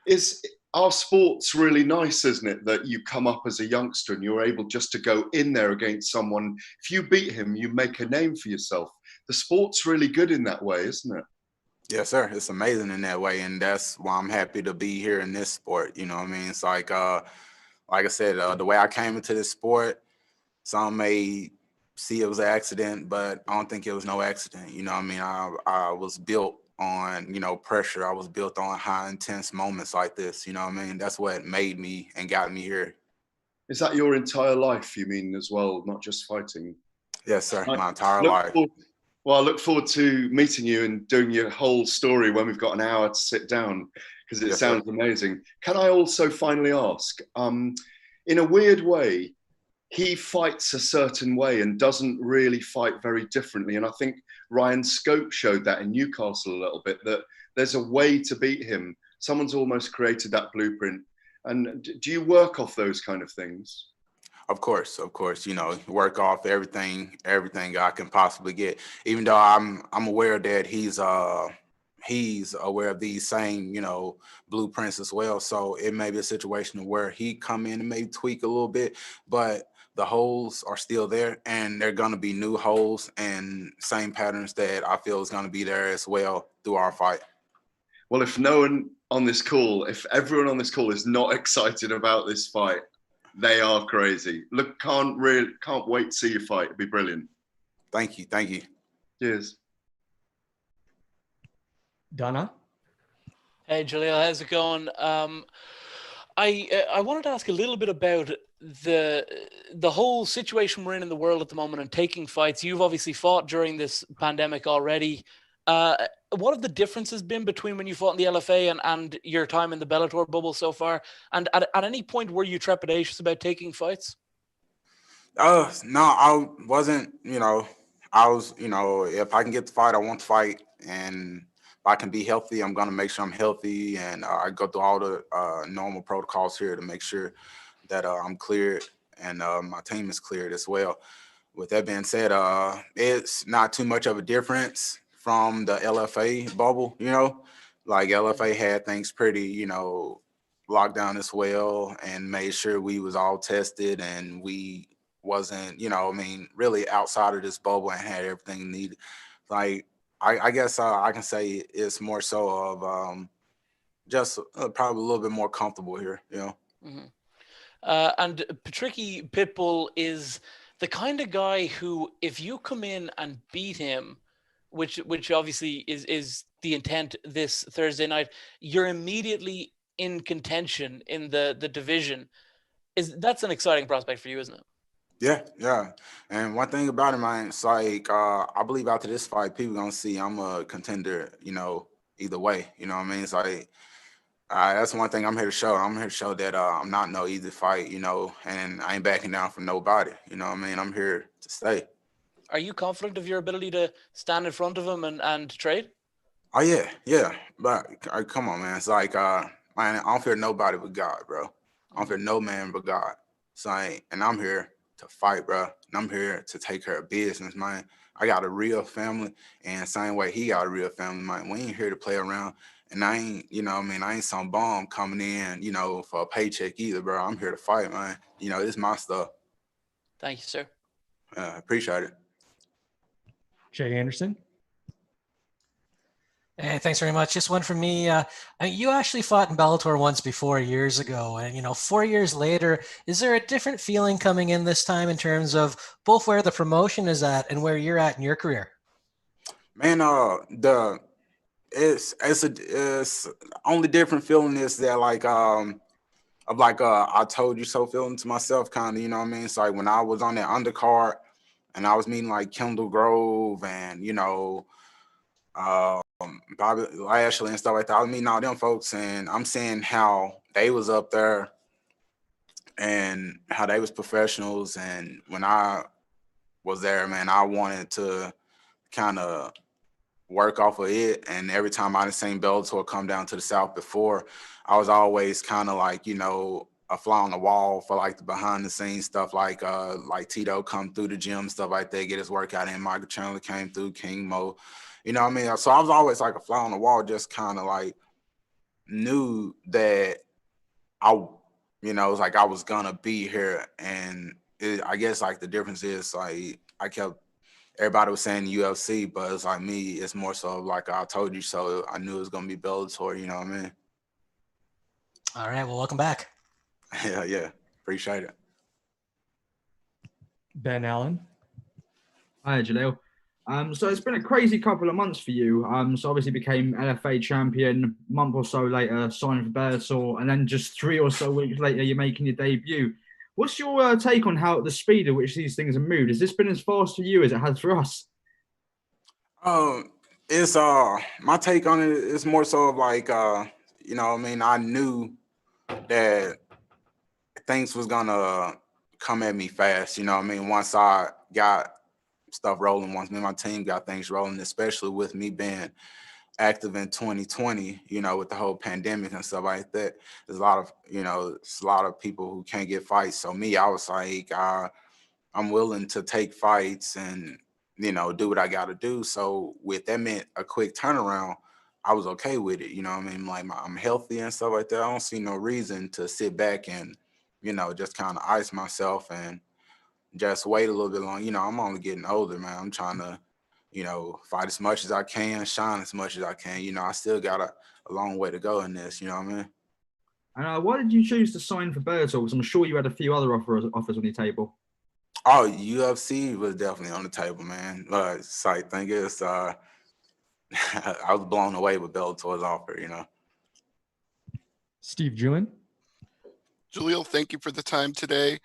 [SPEAKER 7] is our sport's really nice, isn't it? That you come up as a youngster and you're able just to go in there against someone. If you beat him, you make a name for yourself. The sport's really good in that way, isn't it?
[SPEAKER 23] Yes, sir. It's amazing in that way, and that's why I'm happy to be here in this sport. It's like I said, the way I came into this sport, some may see it was an accident, but I don't think it was no accident. I was built on, pressure. I was built on high intense moments like this. That's what made me and got me here.
[SPEAKER 7] Is that your entire life, you mean, as well, not just fighting?
[SPEAKER 23] Yes, sir. My entire life.
[SPEAKER 7] Well, I look forward to meeting you and doing your whole story when we've got an hour to sit down, because it sounds amazing. Can I also finally ask, in a weird way, he fights a certain way and doesn't really fight very differently. And I think Ryan Scope showed that in Newcastle a little bit, that there's a way to beat him. Someone's almost created that blueprint. And do you work off those kind of things?
[SPEAKER 23] Of course, work off everything I can possibly get. Even though I'm aware that he's aware of these same, blueprints as well. So it may be a situation where he come in and maybe tweak a little bit, but the holes are still there, and they're going to be new holes and same patterns that I feel is going to be there as well through our fight.
[SPEAKER 7] Well, if everyone on this call is not excited about this fight, they are crazy. Look, can't wait to see you fight. It'd be brilliant.
[SPEAKER 23] Thank you.
[SPEAKER 7] Cheers.
[SPEAKER 3] Donna?
[SPEAKER 14] Hey, Jaleel, how's it going? I wanted to ask a little bit about the whole situation we're in the world at the moment and taking fights. You've obviously fought during this pandemic already. What have the differences been between when you fought in the LFA and your time in the Bellator bubble so far? And at any point were you trepidatious about taking fights?
[SPEAKER 23] No, I wasn't. I was. If I can get the fight, I want to fight, and if I can be healthy, I'm gonna make sure I'm healthy, and I go through all the normal protocols here to make sure that I'm cleared and my team is cleared as well. With that being said, it's not too much of a difference from the LFA bubble, like LFA had things pretty, locked down as well, and made sure we was all tested and we wasn't, really outside of this bubble and had everything needed. Like, I guess I can say it's more so of just probably a little bit more comfortable here,
[SPEAKER 14] Mm-hmm. And Patricky Pitbull is the kind of guy who, if you come in and beat him, which obviously is the intent this Thursday night, you're immediately in contention in the division. That's an exciting prospect for you, isn't it?
[SPEAKER 23] Yeah. And one thing about it, man, it's like I believe after this fight, people gonna see I'm a contender, either way. You know what I mean? It's like that's one thing I'm here to show. I'm here to show that I'm not no easy fight, and I ain't backing down from nobody. You know what I mean? I'm here to stay.
[SPEAKER 14] Are you confident of your ability to stand in front of him and trade?
[SPEAKER 23] Oh yeah. But come on, man. It's like man, I don't fear nobody but God, bro. I don't fear no man but God. So and I'm here to fight, bro. And I'm here to take care of business, man. I got a real family, and same way he got a real family, man. We ain't here to play around. And I ain't, I ain't some bum coming in, for a paycheck either, bro. I'm here to fight, man. This is my stuff.
[SPEAKER 14] Thank you, sir.
[SPEAKER 23] Appreciate it.
[SPEAKER 3] Jay Anderson.
[SPEAKER 15] Hey, thanks very much. Just one from me. You actually fought in Bellator once before years ago, and 4 years later, is there a different feeling coming in this time in terms of both where the promotion is at and where you're at in your career?
[SPEAKER 23] Man, it's only different feeling is that I told you so feeling to myself, kind of, you know what I mean? It's like when I was on that undercard and I was meeting like Kendall Grove and Bobby Lashley and stuff like that. I was meeting all them folks, and I'm seeing how they was up there and how they was professionals. And when I was there, man, I wanted to kind of work off of it. And every time I done seen Bellator come down to the South before, I was always kind of like, a fly on the wall for like the behind the scenes stuff, like Tito come through the gym, stuff like that, get his workout in. Michael Chandler came through, King Mo. You know what I mean? So I was always like a fly on the wall, just kind of like knew that it was like I was gonna be here. And I guess like the difference is like everybody was saying UFC, but it's like me, it's more so like I told you so. I knew it was gonna be Bellator, you know what I mean?
[SPEAKER 15] All right, well, welcome back.
[SPEAKER 23] Yeah, appreciate it.
[SPEAKER 3] Ben Allen.
[SPEAKER 10] Hi, Jaleel. So it's been a crazy couple of months for you. So obviously became LFA champion, a month or so later, signed for Bellator, and then just 3 or so weeks later, you're making your debut. What's your take on how the speed at which these things have moved? Has this been as fast for you as it has for us?
[SPEAKER 23] It's my take on it is more so of like I knew that things was gonna come at me fast, once I got stuff rolling, once me and my team got things rolling, especially with me being active in 2020, with the whole pandemic and stuff like that. There's a lot of people who can't get fights. So me, I was like, I'm willing to take fights and, do what I got to do. So with that meant a quick turnaround, I was okay with it. Like I'm healthy and stuff like that. I don't see no reason to sit back and, just kind of ice myself and just wait a little bit long. I'm only getting older, man. I'm trying to, fight as much as I can, shine as much as I can. I still got a long way to go in this, you know what I mean?
[SPEAKER 10] And why did you choose to sign for Bellator? Because I'm sure you had a few other offers on your table.
[SPEAKER 23] Oh, UFC was definitely on the table, man. Side thing is, I was blown away with Bellator's offer,
[SPEAKER 3] Steve Jewin.
[SPEAKER 2] Jaleel, thank you for the time today.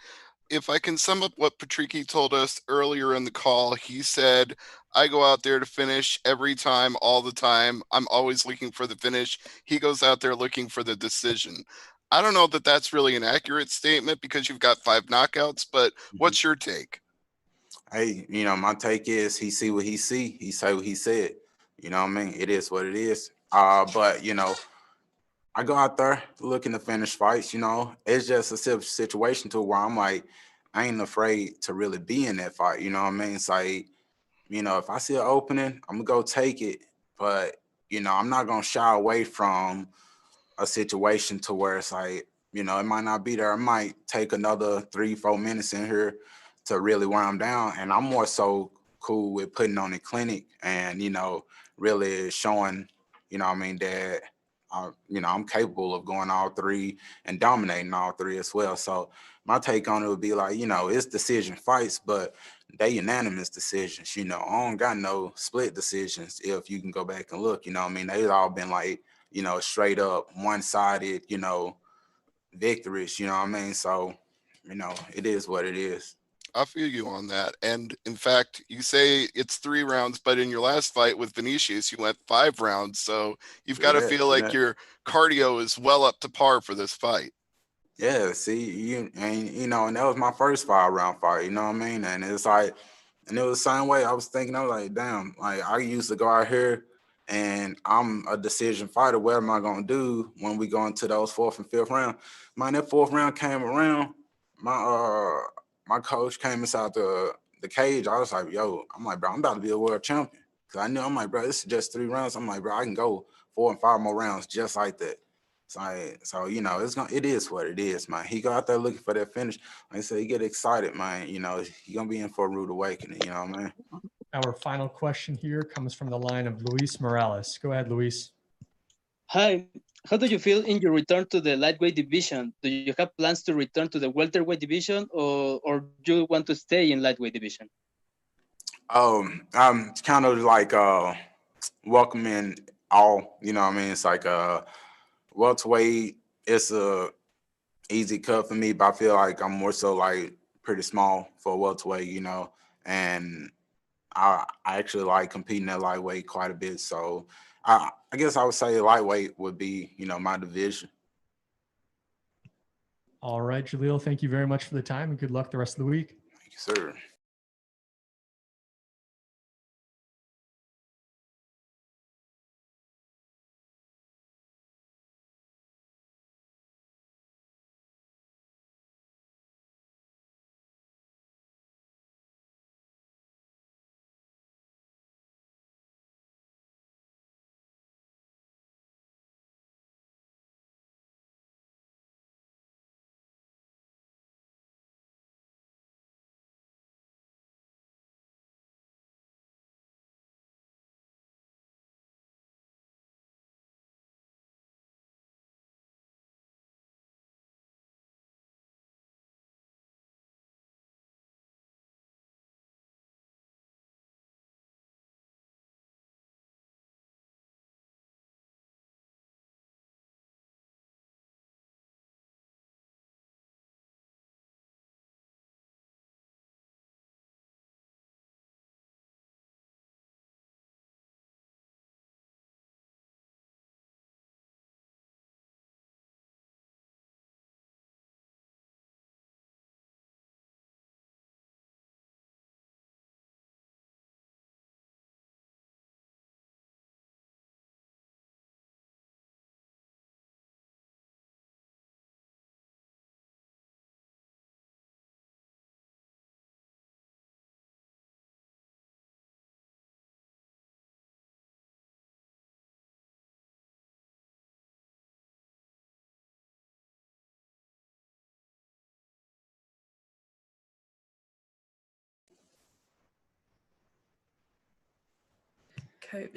[SPEAKER 2] If I can sum up what Patricky told us earlier in the call, he said, I go out there to finish every time, all the time. I'm always looking for the finish. He goes out there looking for the decision. I don't know that that's really an accurate statement because you've got 5 knockouts, but what's your take?
[SPEAKER 23] Hey, my take is he see what he see. He say what he said. You know what I mean? It is what it is. But, I go out there looking to finish fights, It's just a situation to where I'm like, I ain't afraid to really be in that fight, you know what I mean? It's like, if I see an opening, I'm going to go take it. But, I'm not going to shy away from a situation to where it's like, it might not be there. It might take another 3-4 minutes in here to really wear them down. And I'm more so cool with putting on a clinic and, really showing, that I'm capable of going all three and dominating all three as well. So my take on it would be like, it's decision fights, but they unanimous decisions. I don't got no split decisions. If you can go back and look, they've all been like, straight up one-sided, victories. So, it is what it is.
[SPEAKER 2] I feel you on that. And in fact, you say it's 3 rounds, but in your last fight with Vinicius, you went 5 rounds. So you've got to feel like your cardio is well up to par for this fight.
[SPEAKER 23] Yeah, see, and that was my first 5-round fight, And it's like, and it was the same way. I was thinking, I was like, damn, like I used to go out here and I'm a decision fighter. What am I going to do when we go into those 4th and 5th round? Man, that 4th round came around. My coach came inside the cage. I was like, I'm like, bro, I'm about to be a world champion. Cause I knew, I'm like, bro, this is just 3 rounds. I'm like, bro, I can go 4 and 5 more rounds just like that. So it is what it is, man. He go out there looking for that finish. Like I said, he get excited, man. He gonna be in for a rude awakening, man.
[SPEAKER 3] Our final question here comes from the line of Luis Morales. Go ahead, Luis.
[SPEAKER 8] Hi, how do you feel in your return to the lightweight division? Do you have plans to return to the welterweight division, or do you want to stay in lightweight division?
[SPEAKER 23] I'm kind of like welcoming all. It's like welterweight. It's a easy cut for me, but I feel like I'm more so like pretty small for welterweight. And I actually like competing at lightweight quite a bit. So I guess I would say lightweight would be, my division.
[SPEAKER 3] All right, Jaleel, thank you very much for the time and good luck the rest of the week.
[SPEAKER 23] Thank you, sir.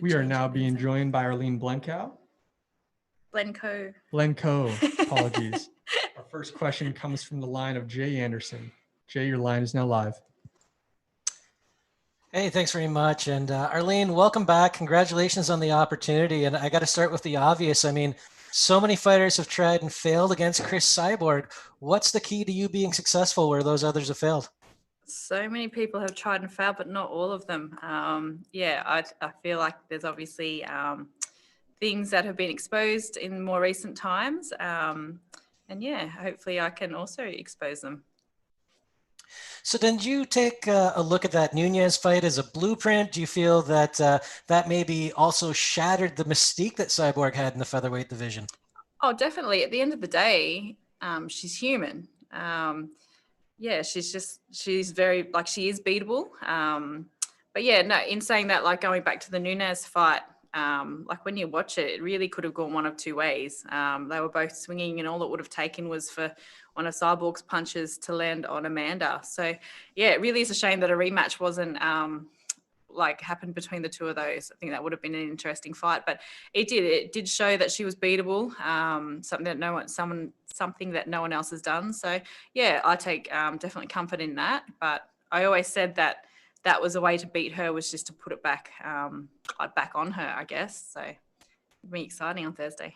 [SPEAKER 3] We are now being joined by Arlene Blencowe. Blencowe, apologies. Our first question comes from the line of Jay Anderson. Jay, your line is now live.
[SPEAKER 15] Hey, thanks very much. And Arlene, welcome back. Congratulations on the opportunity. And I got to start with the obvious. I mean, so many fighters have tried and failed against Cris Cyborg. What's the key to you being successful where those others have failed?
[SPEAKER 16] So many people have tried and failed, but not all of them. I feel like there's obviously things that have been exposed in more recent times. Hopefully I can also expose them.
[SPEAKER 15] So did you take a look at that Nunes fight as a blueprint? Do you feel that that maybe also shattered the mystique that Cyborg had in the featherweight division?
[SPEAKER 16] Oh, definitely. At the end of the day, she's human. She's very, like, she is beatable. In saying that, like going back to the Nunes fight, like when you watch it, it really could have gone one of two ways. They were both swinging and all it would have taken was for one of Cyborg's punches to land on Amanda. So yeah, it really is a shame that a rematch wasn't like happened between the two of those. I think that would have been an interesting fight, but it did show that she was beatable. Something that no one else has done. So yeah, I take definitely comfort in that. But I always said that was a way to beat her, was just to put it back on her, I guess. So it'll be exciting on Thursday.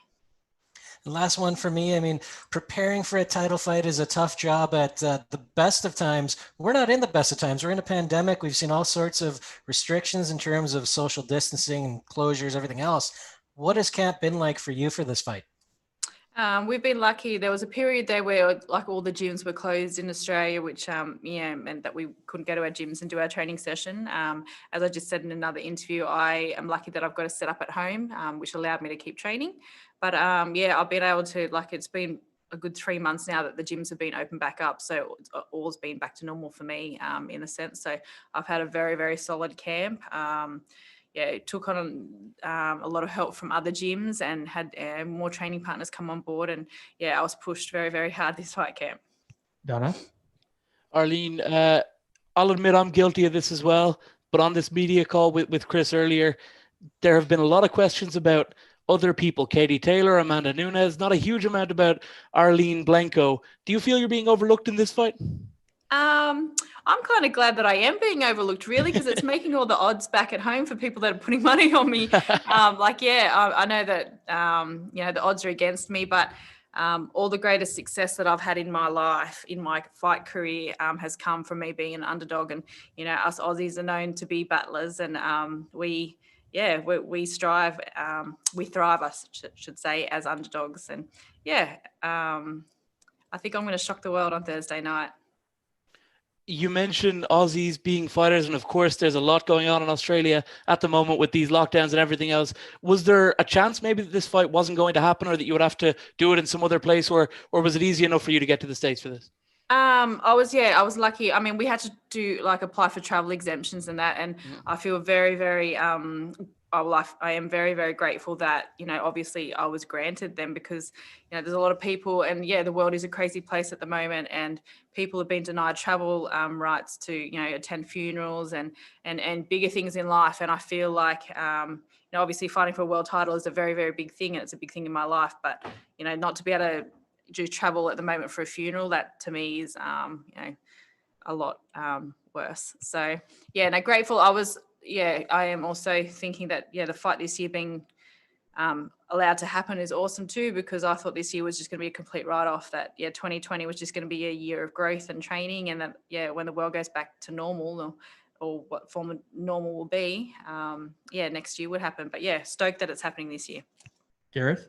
[SPEAKER 15] The last one for me, I mean, preparing for a title fight is a tough job at the best of times. We're not in the best of times. We're in a pandemic. We've seen all sorts of restrictions in terms of social distancing and closures, everything else. What has camp been like for you for this fight?
[SPEAKER 16] We've been lucky. There was a period there where like all the gyms were closed in Australia, which meant that we couldn't go to our gyms and do our training session. As I just said in another interview, I am lucky that I've got a setup at home, which allowed me to keep training. But I've been able to, like, it's been a good 3 months now that the gyms have been open back up. So all's been back to normal for me in a sense. So I've had a very, very solid camp. It took on a lot of help from other gyms and had more training partners come on board. And I was pushed very, very hard this fight camp.
[SPEAKER 3] Donna?
[SPEAKER 14] Arlene, I'll admit I'm guilty of this as well. But on this media call with Chris earlier, there have been a lot of questions about other people, Katie Taylor, Amanda Nunes, not a huge amount about Arlene Blencowe. Do you feel you're being overlooked in this fight?
[SPEAKER 16] I'm kind of glad that I am being overlooked, really, because it's making all the odds back at home for people that are putting money on me. I know that, the odds are against me, but all the greatest success that I've had in my life, in my fight career, has come from me being an underdog. And, us Aussies are known to be battlers, and we strive, we thrive, I should say, as underdogs. And I think I'm going to shock the world on Thursday night.
[SPEAKER 14] You mentioned Aussies being fighters, and of course there's a lot going on in Australia at the moment with these lockdowns and everything else. Was there a chance maybe that this fight wasn't going to happen, or that you would have to do it in some other place, or was it easy enough for you to get to the States for this?
[SPEAKER 16] I was lucky. I mean, we had to do apply for travel exemptions and that, and I feel very, very I am very, very grateful that, obviously I was granted them, because, there's a lot of people, and the world is a crazy place at the moment, and people have been denied travel rights to, attend funerals and bigger things in life. And I feel like, obviously fighting for a world title is a very, very big thing, and it's a big thing in my life, but, not to be able to do travel at the moment for a funeral, that to me is, a lot worse. So, grateful. I am also thinking that, the fight this year being allowed to happen is awesome too, because I thought this year was just going to be a complete write-off, that, 2020 was just going to be a year of growth and training, and that, when the world goes back to normal, or what form of normal will be, next year would happen. But stoked that it's happening this year.
[SPEAKER 3] Gareth?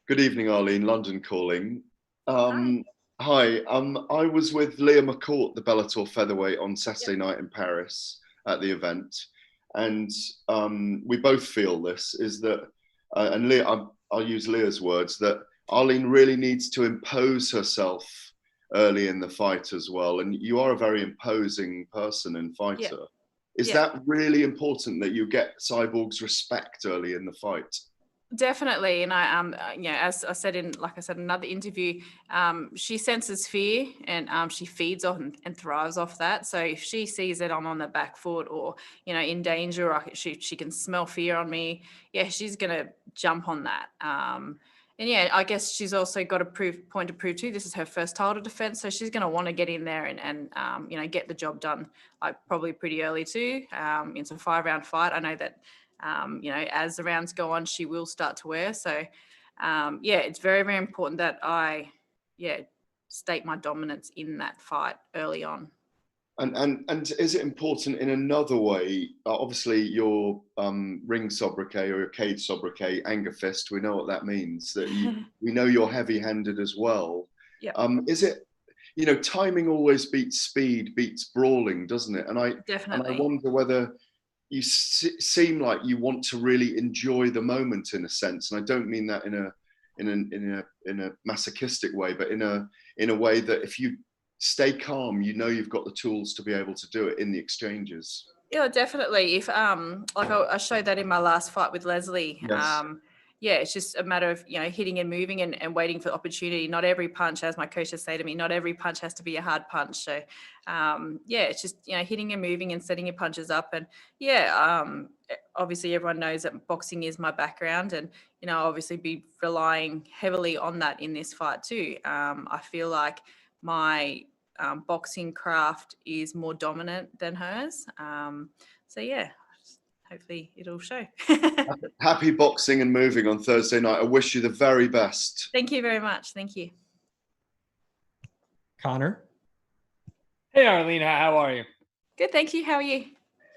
[SPEAKER 7] Good evening, Arlene. London calling. Hi. I was with Leah McCourt, the Bellator featherweight, on Saturday night in Paris at the event, and we both feel this is that, and Leah, I'll use Leah's words, that Arlene really needs to impose herself early in the fight as well. And you are a very imposing person and fighter. Is that really important, that you get Cyborg's respect early in the fight?
[SPEAKER 16] Definitely. And I, as I said in another interview, she senses fear, and she feeds on and thrives off that. So if she sees that I'm on the back foot, or, in danger, or she can smell fear on me, she's going to jump on that. And I guess she's also got a point to prove too. This is her first title defense, so she's going to want to get in there and get the job done, probably pretty early too. It's a 5-round fight. I know that, as the rounds go on, she will start to wear. So, it's very, very important that I, state my dominance in that fight early on.
[SPEAKER 7] And is it important in another way? Obviously, your ring sobriquet or your cage sobriquet, anger fist, we know what that means. That we know you're heavy-handed as well. Is it, timing always beats speed, beats brawling, doesn't it? And I wonder whether you seem like you want to really enjoy the moment in a sense, and I don't mean that in a masochistic way, but in a way that if you stay calm, you've got the tools to be able to do it in the exchanges.
[SPEAKER 16] Yeah, definitely. If I showed that in my last fight with Leslie.
[SPEAKER 7] Yes.
[SPEAKER 16] yeah, it's just a matter of, hitting and moving and waiting for the opportunity. Not every punch, as my coaches say to me, not every punch has to be a hard punch. So, yeah, it's just, hitting and moving and setting your punches up. And yeah, obviously everyone knows that boxing is my background, and, obviously be relying heavily on that in this fight too. I feel like my boxing craft is more dominant than hers. So yeah, hopefully it'll show.
[SPEAKER 7] Happy boxing and moving on Thursday night. I wish you the very best.
[SPEAKER 16] Thank you very much. Thank you.
[SPEAKER 3] Connor.
[SPEAKER 1] Hey, Arlene, how are you?
[SPEAKER 16] Good, thank you. How are you?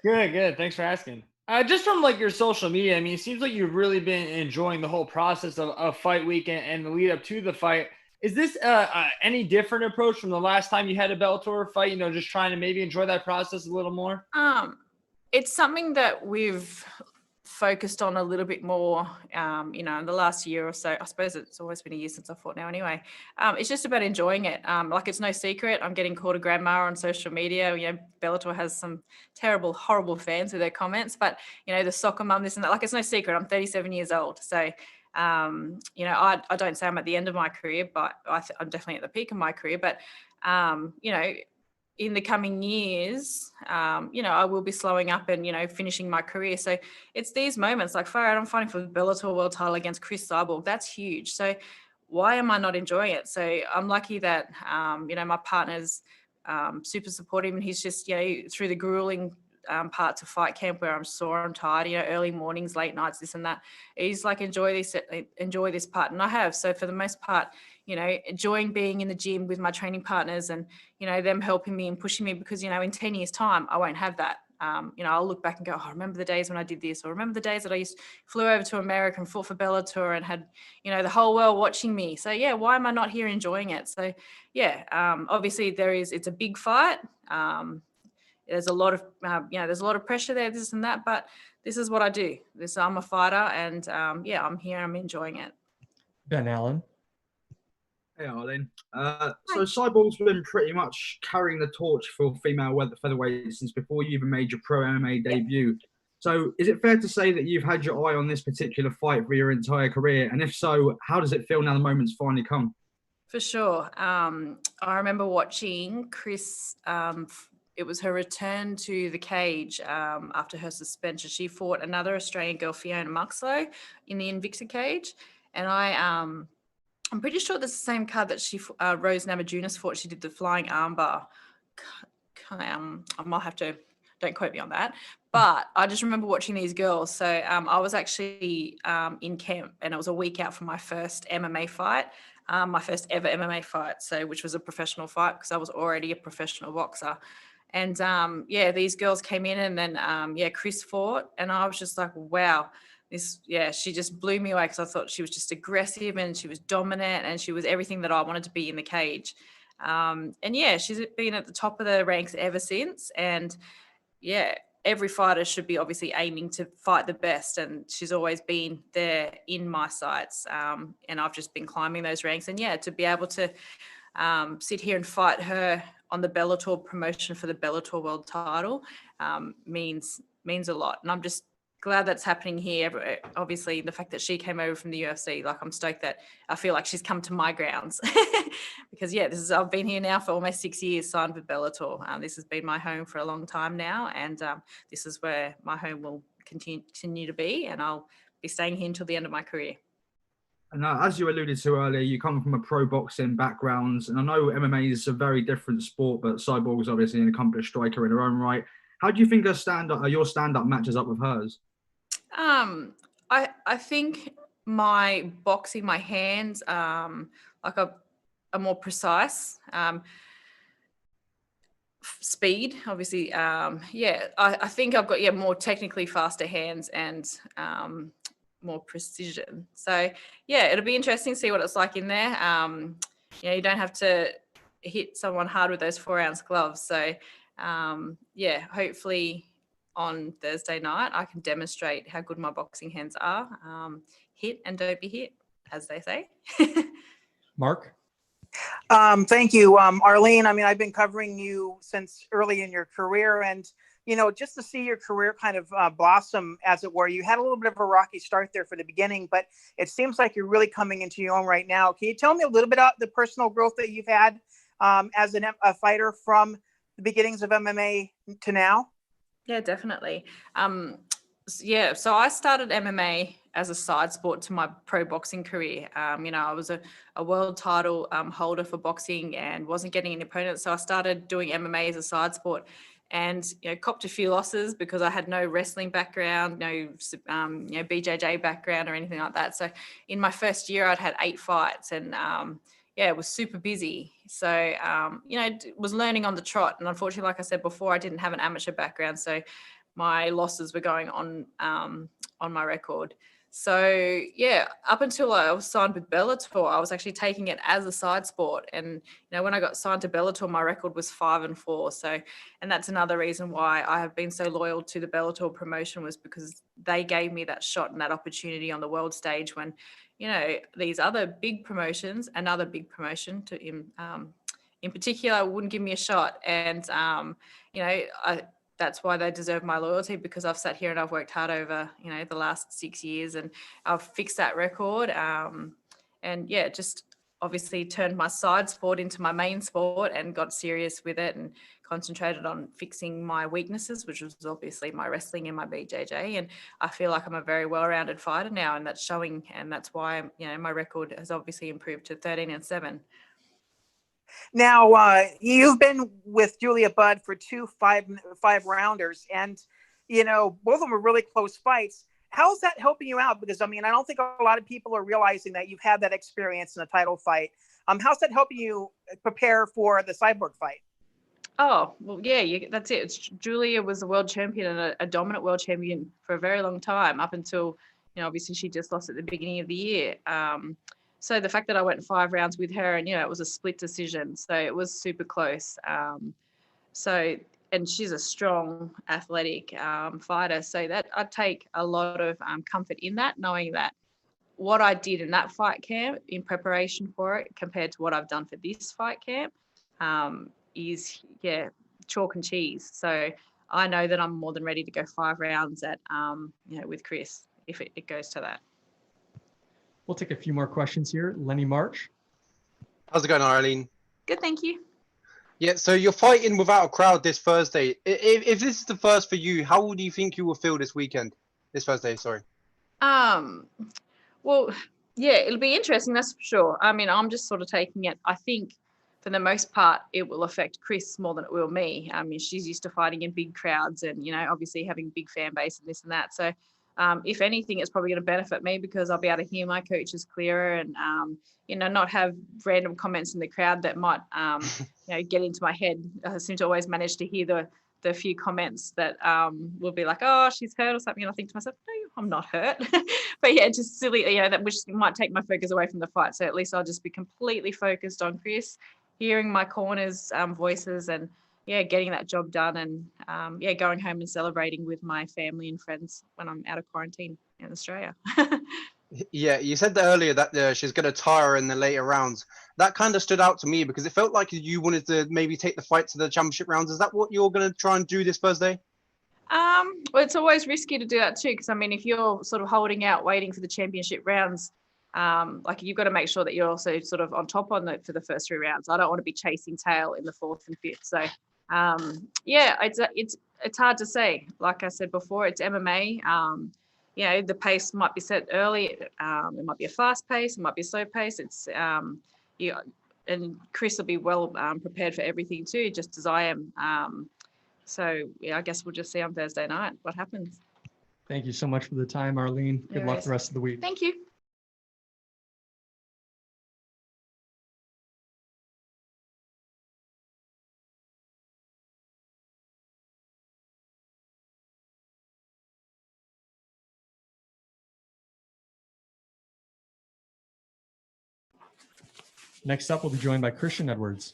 [SPEAKER 1] Good. Thanks for asking. Just from like your social media, I mean, it seems like you've really been enjoying the whole process of fight week and the lead up to the fight. Is this any different approach from the last time you had a Bellator fight? Just trying to maybe enjoy that process a little more?
[SPEAKER 16] It's something that we've focused on a little bit more, in the last year or so. I suppose it's always been a year since I fought now anyway. It's just about enjoying it. Like, it's no secret I'm getting called a grandma on social media. Bellator has some terrible, horrible fans with their comments, but, the soccer mum, this and that, like, it's no secret. I'm 37 years old. So, I don't say I'm at the end of my career, but I'm definitely at the peak of my career. But, in the coming years, I will be slowing up and, finishing my career. So it's these moments like, far out, I'm fighting for the Bellator world title against CRIS CYBORG. That's huge. So why am I not enjoying it? So I'm lucky that, my partner's super supportive, and he's just, through the grueling parts of fight camp where I'm sore, I'm tired, early mornings, late nights, this and that. He's like, enjoy this part. And I have. So for the most part, enjoying being in the gym with my training partners and, them helping me and pushing me, because, in 10 years time, I won't have that. I'll look back and go, I remember the days when I did this, or remember the days that I flew over to America and fought for Bellator and had, the whole world watching me. So yeah, why am I not here enjoying it? So yeah, obviously it's a big fight. There's a lot of, there's a lot of pressure there, this and that, but this is what I do. I'm a fighter, and yeah, I'm here, I'm enjoying it.
[SPEAKER 3] Ben Allen.
[SPEAKER 10] Hey, Arlene. So Cyborg's been pretty much carrying the torch for female featherweight since before you even made your pro MMA debut. So is it fair to say that you've had your eye on this particular fight for your entire career? And if so, how does it feel now the moment's finally come?
[SPEAKER 16] For sure. I remember watching Chris, it was her return to the cage after her suspension. She fought another Australian girl, Fiona Muxlow, in the Invicta cage. And I'm pretty sure that's the same card that Rose Namajunas fought. She did the flying armbar. I might have to, don't quote me on that. But I just remember watching these girls. So I was actually in camp, and it was a week out from my first MMA fight, my first ever MMA fight, which was a professional fight, because I was already a professional boxer. And yeah, these girls came in, and then Chris fought, and I was just like, wow. She just blew me away, because I thought she was just aggressive and she was dominant and she was everything that I wanted to be in the cage. And yeah, she's been at the top of the ranks ever since. And yeah, every fighter should be obviously aiming to fight the best, and she's always been there in my sights. And I've just been climbing those ranks. And yeah, to be able to sit here and fight her on the Bellator promotion for the Bellator world title means a lot. And I'm just glad that's happening here. Obviously, the fact that she came over from the UFC, like, I'm stoked that I feel like she's come to my grounds. Because yeah, I've been here now for almost 6 years, signed with Bellator. This has been my home for a long time now, and this is where my home will continue to be, and I'll be staying here until the end of my career.
[SPEAKER 10] And as you alluded to earlier, you come from a pro boxing background, and I know MMA is a very different sport, but Cyborg is obviously an accomplished striker in her own right. How do you think your stand-up matches up with hers?
[SPEAKER 16] I think my boxing, my hands, like are more precise. Speed, obviously. I think I've got more technically faster hands and more precision. So yeah, it'll be interesting to see what it's like in there. You don't have to hit someone hard with those 4-ounce gloves. So yeah, hopefully on Thursday night I can demonstrate how good my boxing hands are. Hit and don't be hit, as they say.
[SPEAKER 3] Mark?
[SPEAKER 18] Thank you, Arlene. I mean, I've been covering you since early in your career, and just to see your career kind of blossom, as it were. You had a little bit of a rocky start there for the beginning, but it seems like you're really coming into your own right now. Can you tell me a little bit about the personal growth that you've had as a fighter from the beginnings of MMA to now?
[SPEAKER 16] Yeah, definitely. Yeah, so I started MMA as a side sport to my pro boxing career. I was a world title holder for boxing and wasn't getting any opponents, so I started doing MMA as a side sport, and copped a few losses because I had no wrestling background, no BJJ background or anything like that. So in my first year, I'd had 8 fights, and it was super busy. So was learning on the trot, and unfortunately, like I said before, I didn't have an amateur background, so my losses were going on my record. So up until I was signed with Bellator, I was actually taking it as a side sport. And when I got signed to Bellator, my record was 5-4. So, and that's another reason why I have been so loyal to the Bellator promotion, was because they gave me that shot and that opportunity on the world stage when, these other big promotions, another big promotion in particular, wouldn't give me a shot. And that's why they deserve my loyalty, because I've sat here and I've worked hard over, the last 6 years, and I've fixed that record. Just obviously turned my side sport into my main sport and got serious with it and concentrated on fixing my weaknesses, which was obviously my wrestling and my BJJ. And I feel like I'm a very well-rounded fighter now, and that's showing. And that's why, my record has obviously improved to 13-7.
[SPEAKER 18] Now, you've been with Julia Budd for 2 five-rounders, and, both of them were really close fights. How's that helping you out? Because, I don't think a lot of people are realizing that you've had that experience in a title fight. How's that helping you prepare for the Cyborg fight?
[SPEAKER 16] Oh, well, yeah, that's it. Julia was a world champion and a dominant world champion for a very long time, up until, obviously she just lost at the beginning of the year. So the fact that I went 5 rounds with her, and, it was a split decision. So it was super close. And she's a strong, athletic fighter. So that I take a lot of comfort in that, knowing that what I did in that fight camp in preparation for it compared to what I've done for this fight camp is, chalk and cheese. So I know that I'm more than ready to go 5 rounds at, with Chris, if it goes to that.
[SPEAKER 3] We'll take a few more questions here. Lenny March.
[SPEAKER 11] How's it going, Arlene?
[SPEAKER 16] Good, thank you.
[SPEAKER 11] Yeah, so you're fighting without a crowd this Thursday. If this is the first for you, how do you think you will feel this Thursday, sorry?
[SPEAKER 16] Well, it'll be interesting, that's for sure. I'm just sort of taking it. I think for the most part, it will affect Chris more than it will me. She's used to fighting in big crowds and, obviously having big fan base and this and that. So if anything, it's probably going to benefit me because I'll be able to hear my coaches clearer and, not have random comments in the crowd that might, get into my head. I seem to always manage to hear the few comments that will be like, oh, she's hurt or something. And I think to myself, no, I'm not hurt. But just silly, that which might take my focus away from the fight. So at least I'll just be completely focused on Chris, hearing my corners' voices and, getting that job done and, going home and celebrating with my family and friends when I'm out of quarantine in Australia.
[SPEAKER 11] Yeah, you said that earlier that she's going to tire in the later rounds. That kind of stood out to me because it felt like you wanted to maybe take the fight to the championship rounds. Is that what you're going to try and do this Thursday?
[SPEAKER 16] Well, it's always risky to do that too, because if you're sort of holding out, waiting for the championship rounds, you've got to make sure that you're also sort of on top for the first 3 rounds. I don't want to be chasing tail in the 4th and 5th. So, it's hard to say. Like I said before, it's MMA. The pace might be set early. It might be a fast pace. It might be a slow pace. It's and Chris will be well prepared for everything too, just as I am. I guess we'll just see on Thursday night what happens.
[SPEAKER 3] Thank you so much for the time, Arlene. Good luck the rest of the week.
[SPEAKER 16] Thank you.
[SPEAKER 3] Next up, we'll be joined by Christian Edwards.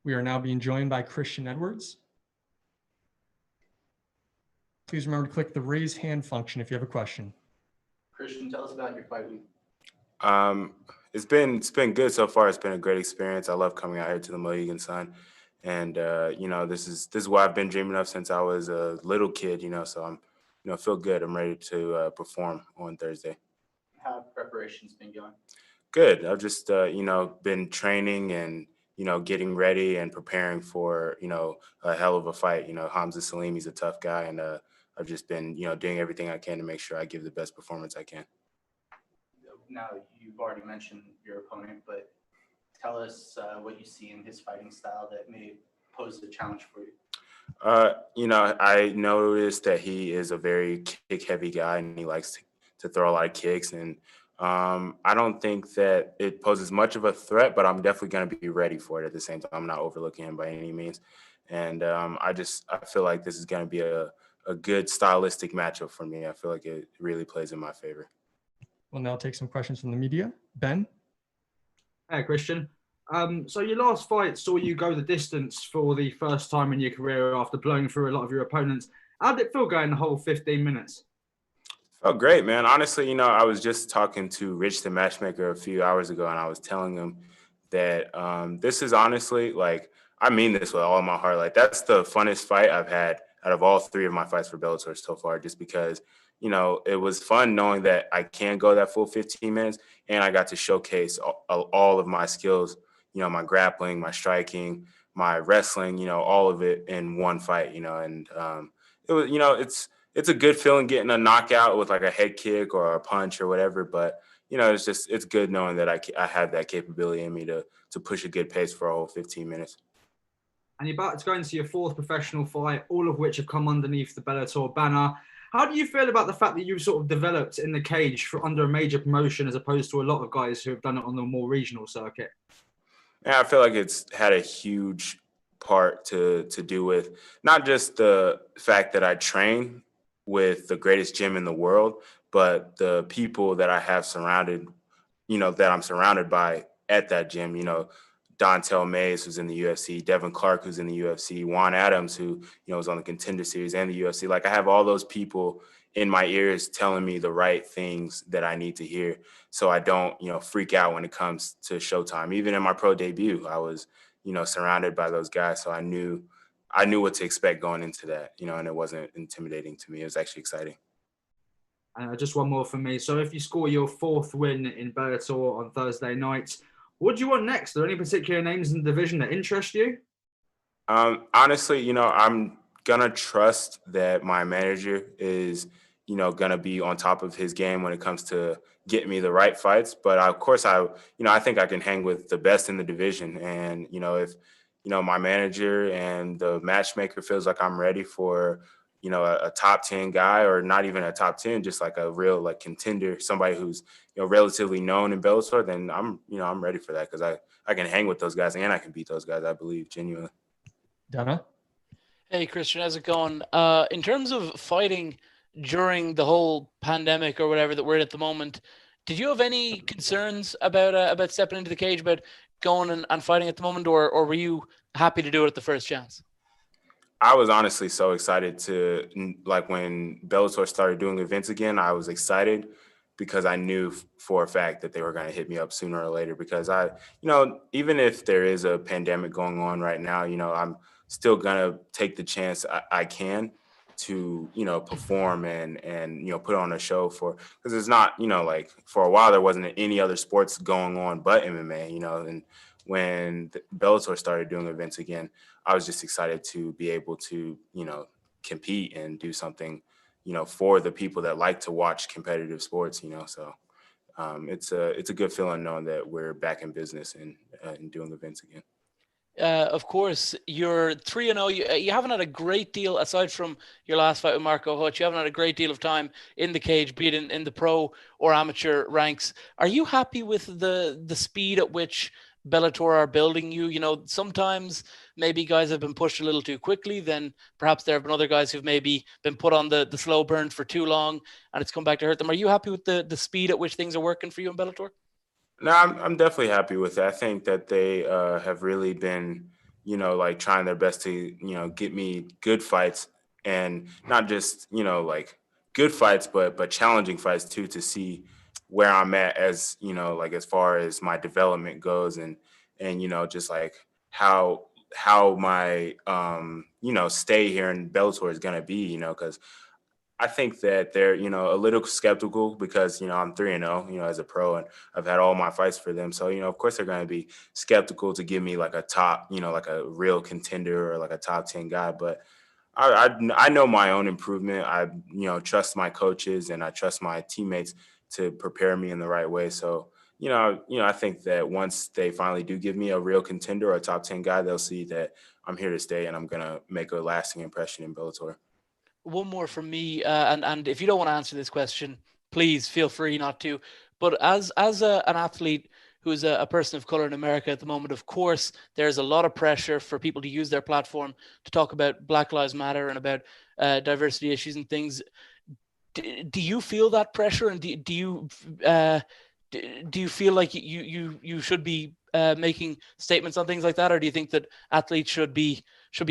[SPEAKER 3] We are now being joined by Christian Edwards. Please remember to click the raise hand function if you have a question.
[SPEAKER 5] Christian, tell us about your fight week.
[SPEAKER 19] It's been good so far. It's been a great experience. I love coming out here to the Mohegan Sun, and you know, this is what I've been dreaming of since I was a little kid. You know, so I'm, you know, feel good. I'm ready to perform on Thursday.
[SPEAKER 5] How have preparations been going?
[SPEAKER 19] Good. I've just you know, been training and, you know, getting ready and preparing for, you know, a hell of a fight. You know, Hamza Salimi's a tough guy, and I've just been, you know, doing everything I can to make sure I give the best performance I can.
[SPEAKER 5] Now, you've already mentioned your opponent, but tell us what you see in his fighting style that may pose a challenge for you.
[SPEAKER 19] You know, I noticed that he is a very kick-heavy guy, and he likes to throw a lot of kicks. And I don't think that it poses much of a threat, but I'm definitely going to be ready for it at the same time. I'm not overlooking him by any means. And I feel like this is going to be a good stylistic matchup for me. I feel like it really plays in my favor.
[SPEAKER 3] We'll now take some questions from the media. Ben?
[SPEAKER 10] Hey, Christian. So your last fight saw you go the distance for the first time in your career after blowing through a lot of your opponents. How did it feel going the whole 15 minutes?
[SPEAKER 19] Felt great, man. Honestly, you know, I was just talking to Rich, the matchmaker, a few hours ago, and I was telling him that this is honestly, like, I mean this with all my heart. Like, that's the funnest fight I've had out of all three of my fights for Bellator so far, just because, you know, it was fun knowing that I can go that full 15 minutes, and I got to showcase all of my skills, you know, my grappling, my striking, my wrestling, you know, all of it in one fight, you know. And it was, you know, it's a good feeling getting a knockout with like a head kick or a punch or whatever. But, you know, it's good knowing that I have that capability in me to push a good pace for a whole 15 minutes.
[SPEAKER 10] And you're about to go into your fourth professional fight, all of which have come underneath the Bellator banner. How do you feel about the fact that you've sort of developed in the cage under a major promotion as opposed to a lot of guys who have done it on the more regional circuit?
[SPEAKER 19] Yeah, I feel like it's had a huge part to do with not just the fact that I train with the greatest gym in the world, but the people that I have surrounded, you know, that I'm surrounded by at that gym. You know, Dontel Mays, who's in the UFC, Devin Clark, who's in the UFC, Juan Adams, who, you know, was on the Contender Series and the UFC. Like, I have all those people in my ears telling me the right things that I need to hear, so I don't, you know, freak out when it comes to showtime. Even in my pro debut, I was, you know, surrounded by those guys, so I knew what to expect going into that, you know, and it wasn't intimidating to me. It was actually exciting.
[SPEAKER 10] Just one more for me. So if you score your fourth win in Bellator on Thursday night, what do you want next? Are there any particular names in the division that interest you?
[SPEAKER 19] Honestly, you know, I'm going to trust that my manager is, you know, going to be on top of his game when it comes to getting me the right fights. But of course, I think I can hang with the best in the division. And, you know, if, you know, my manager and the matchmaker feels like I'm ready for, you know, a top 10 guy, or not even a top 10, just like a real like contender, somebody who's, you know, relatively known in Bellator, then I'm ready for that, because I can hang with those guys and I can beat those guys, I believe, genuinely.
[SPEAKER 3] Donna?
[SPEAKER 14] Hey, Christian, how's it going? In terms of fighting during the whole pandemic or whatever that we're in at the moment, did you have any concerns about stepping into the cage, about going and fighting at the moment, or were you happy to do it at the first chance?
[SPEAKER 19] I was honestly so excited to, like, when Bellator started doing events again, I was excited because I knew for a fact that they were going to hit me up sooner or later, because you know, even if there is a pandemic going on right now, you know, I'm still going to take the chance I can to, you know, perform and, you know, put on a show because it's not, you know, like, for a while there wasn't any other sports going on but MMA, you know. And when Bellator started doing events again, I was just excited to be able to, you know, compete and do something, you know, for the people that like to watch competitive sports, you know. So it's a good feeling knowing that we're back in business and doing events again.
[SPEAKER 14] Of course, you're 3-0. You haven't had a great deal, aside from your last fight with Marco Hutch, you haven't had a great deal of time in the cage, be it in the pro or amateur ranks. Are you happy with the speed at which Bellator are building you? You know, sometimes maybe guys have been pushed a little too quickly, then perhaps there have been other guys who've maybe been put on the slow burn for too long and it's come back to hurt them. Are you happy with the speed at which things are working for you in Bellator?
[SPEAKER 19] No, I'm definitely happy with it. I think that they have really been, like trying their best to, get me good fights, and not just, like good fights, but challenging fights too, to see where I'm at as, like as far as my development goes, and just like how my, stay here in Bellator is going to be, because I think that they're, a little skeptical because, I'm 3-0, as a pro, and I've had all my fights for them. So, of course they're going to be skeptical to give me like a top, like a real contender or like a top 10 guy. But I know my own improvement. I, trust my coaches and I trust my teammates to prepare me in the right way. So, I think that once they finally do give me a real contender or a top 10 guy, they'll see that I'm here to stay and I'm going to make a lasting impression in Bellator.
[SPEAKER 14] One more from me, and if you don't want to answer this question, please feel free not to. But as an athlete who is a person of color in America at the moment, of course, there's a lot of pressure for people to use their platform to talk about Black Lives Matter and about diversity issues and things. Do you feel that pressure, and do you feel like you should be making statements on things like that, or do you think that athletes should be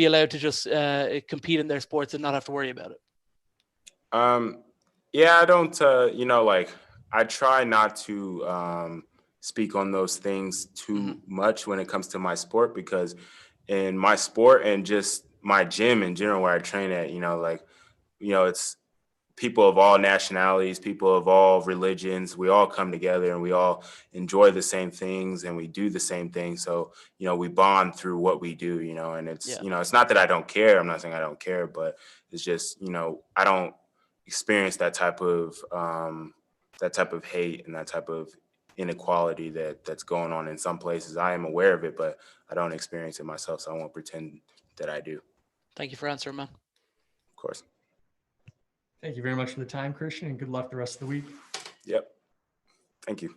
[SPEAKER 14] allowed to just compete in their sports and not have to worry about it?
[SPEAKER 19] Yeah, I don't, like I try not to speak on those things too much when it comes to my sport, because in my sport and just my gym in general where I train at, it's people of all nationalities, people of all religions. We all come together and we all enjoy the same things and we do the same things. So, we bond through what we do, and it's, it's not that I don't care. I'm not saying I don't care, but it's just, I don't experience that type of hate and that type of inequality that's going on in some places. I am aware of it, but I don't experience it myself. So I won't pretend that I do.
[SPEAKER 14] Thank you for answering, man.
[SPEAKER 19] Of course.
[SPEAKER 3] Thank you very much for the time, Christian, and good luck the rest of the week.
[SPEAKER 19] Yep. Thank you.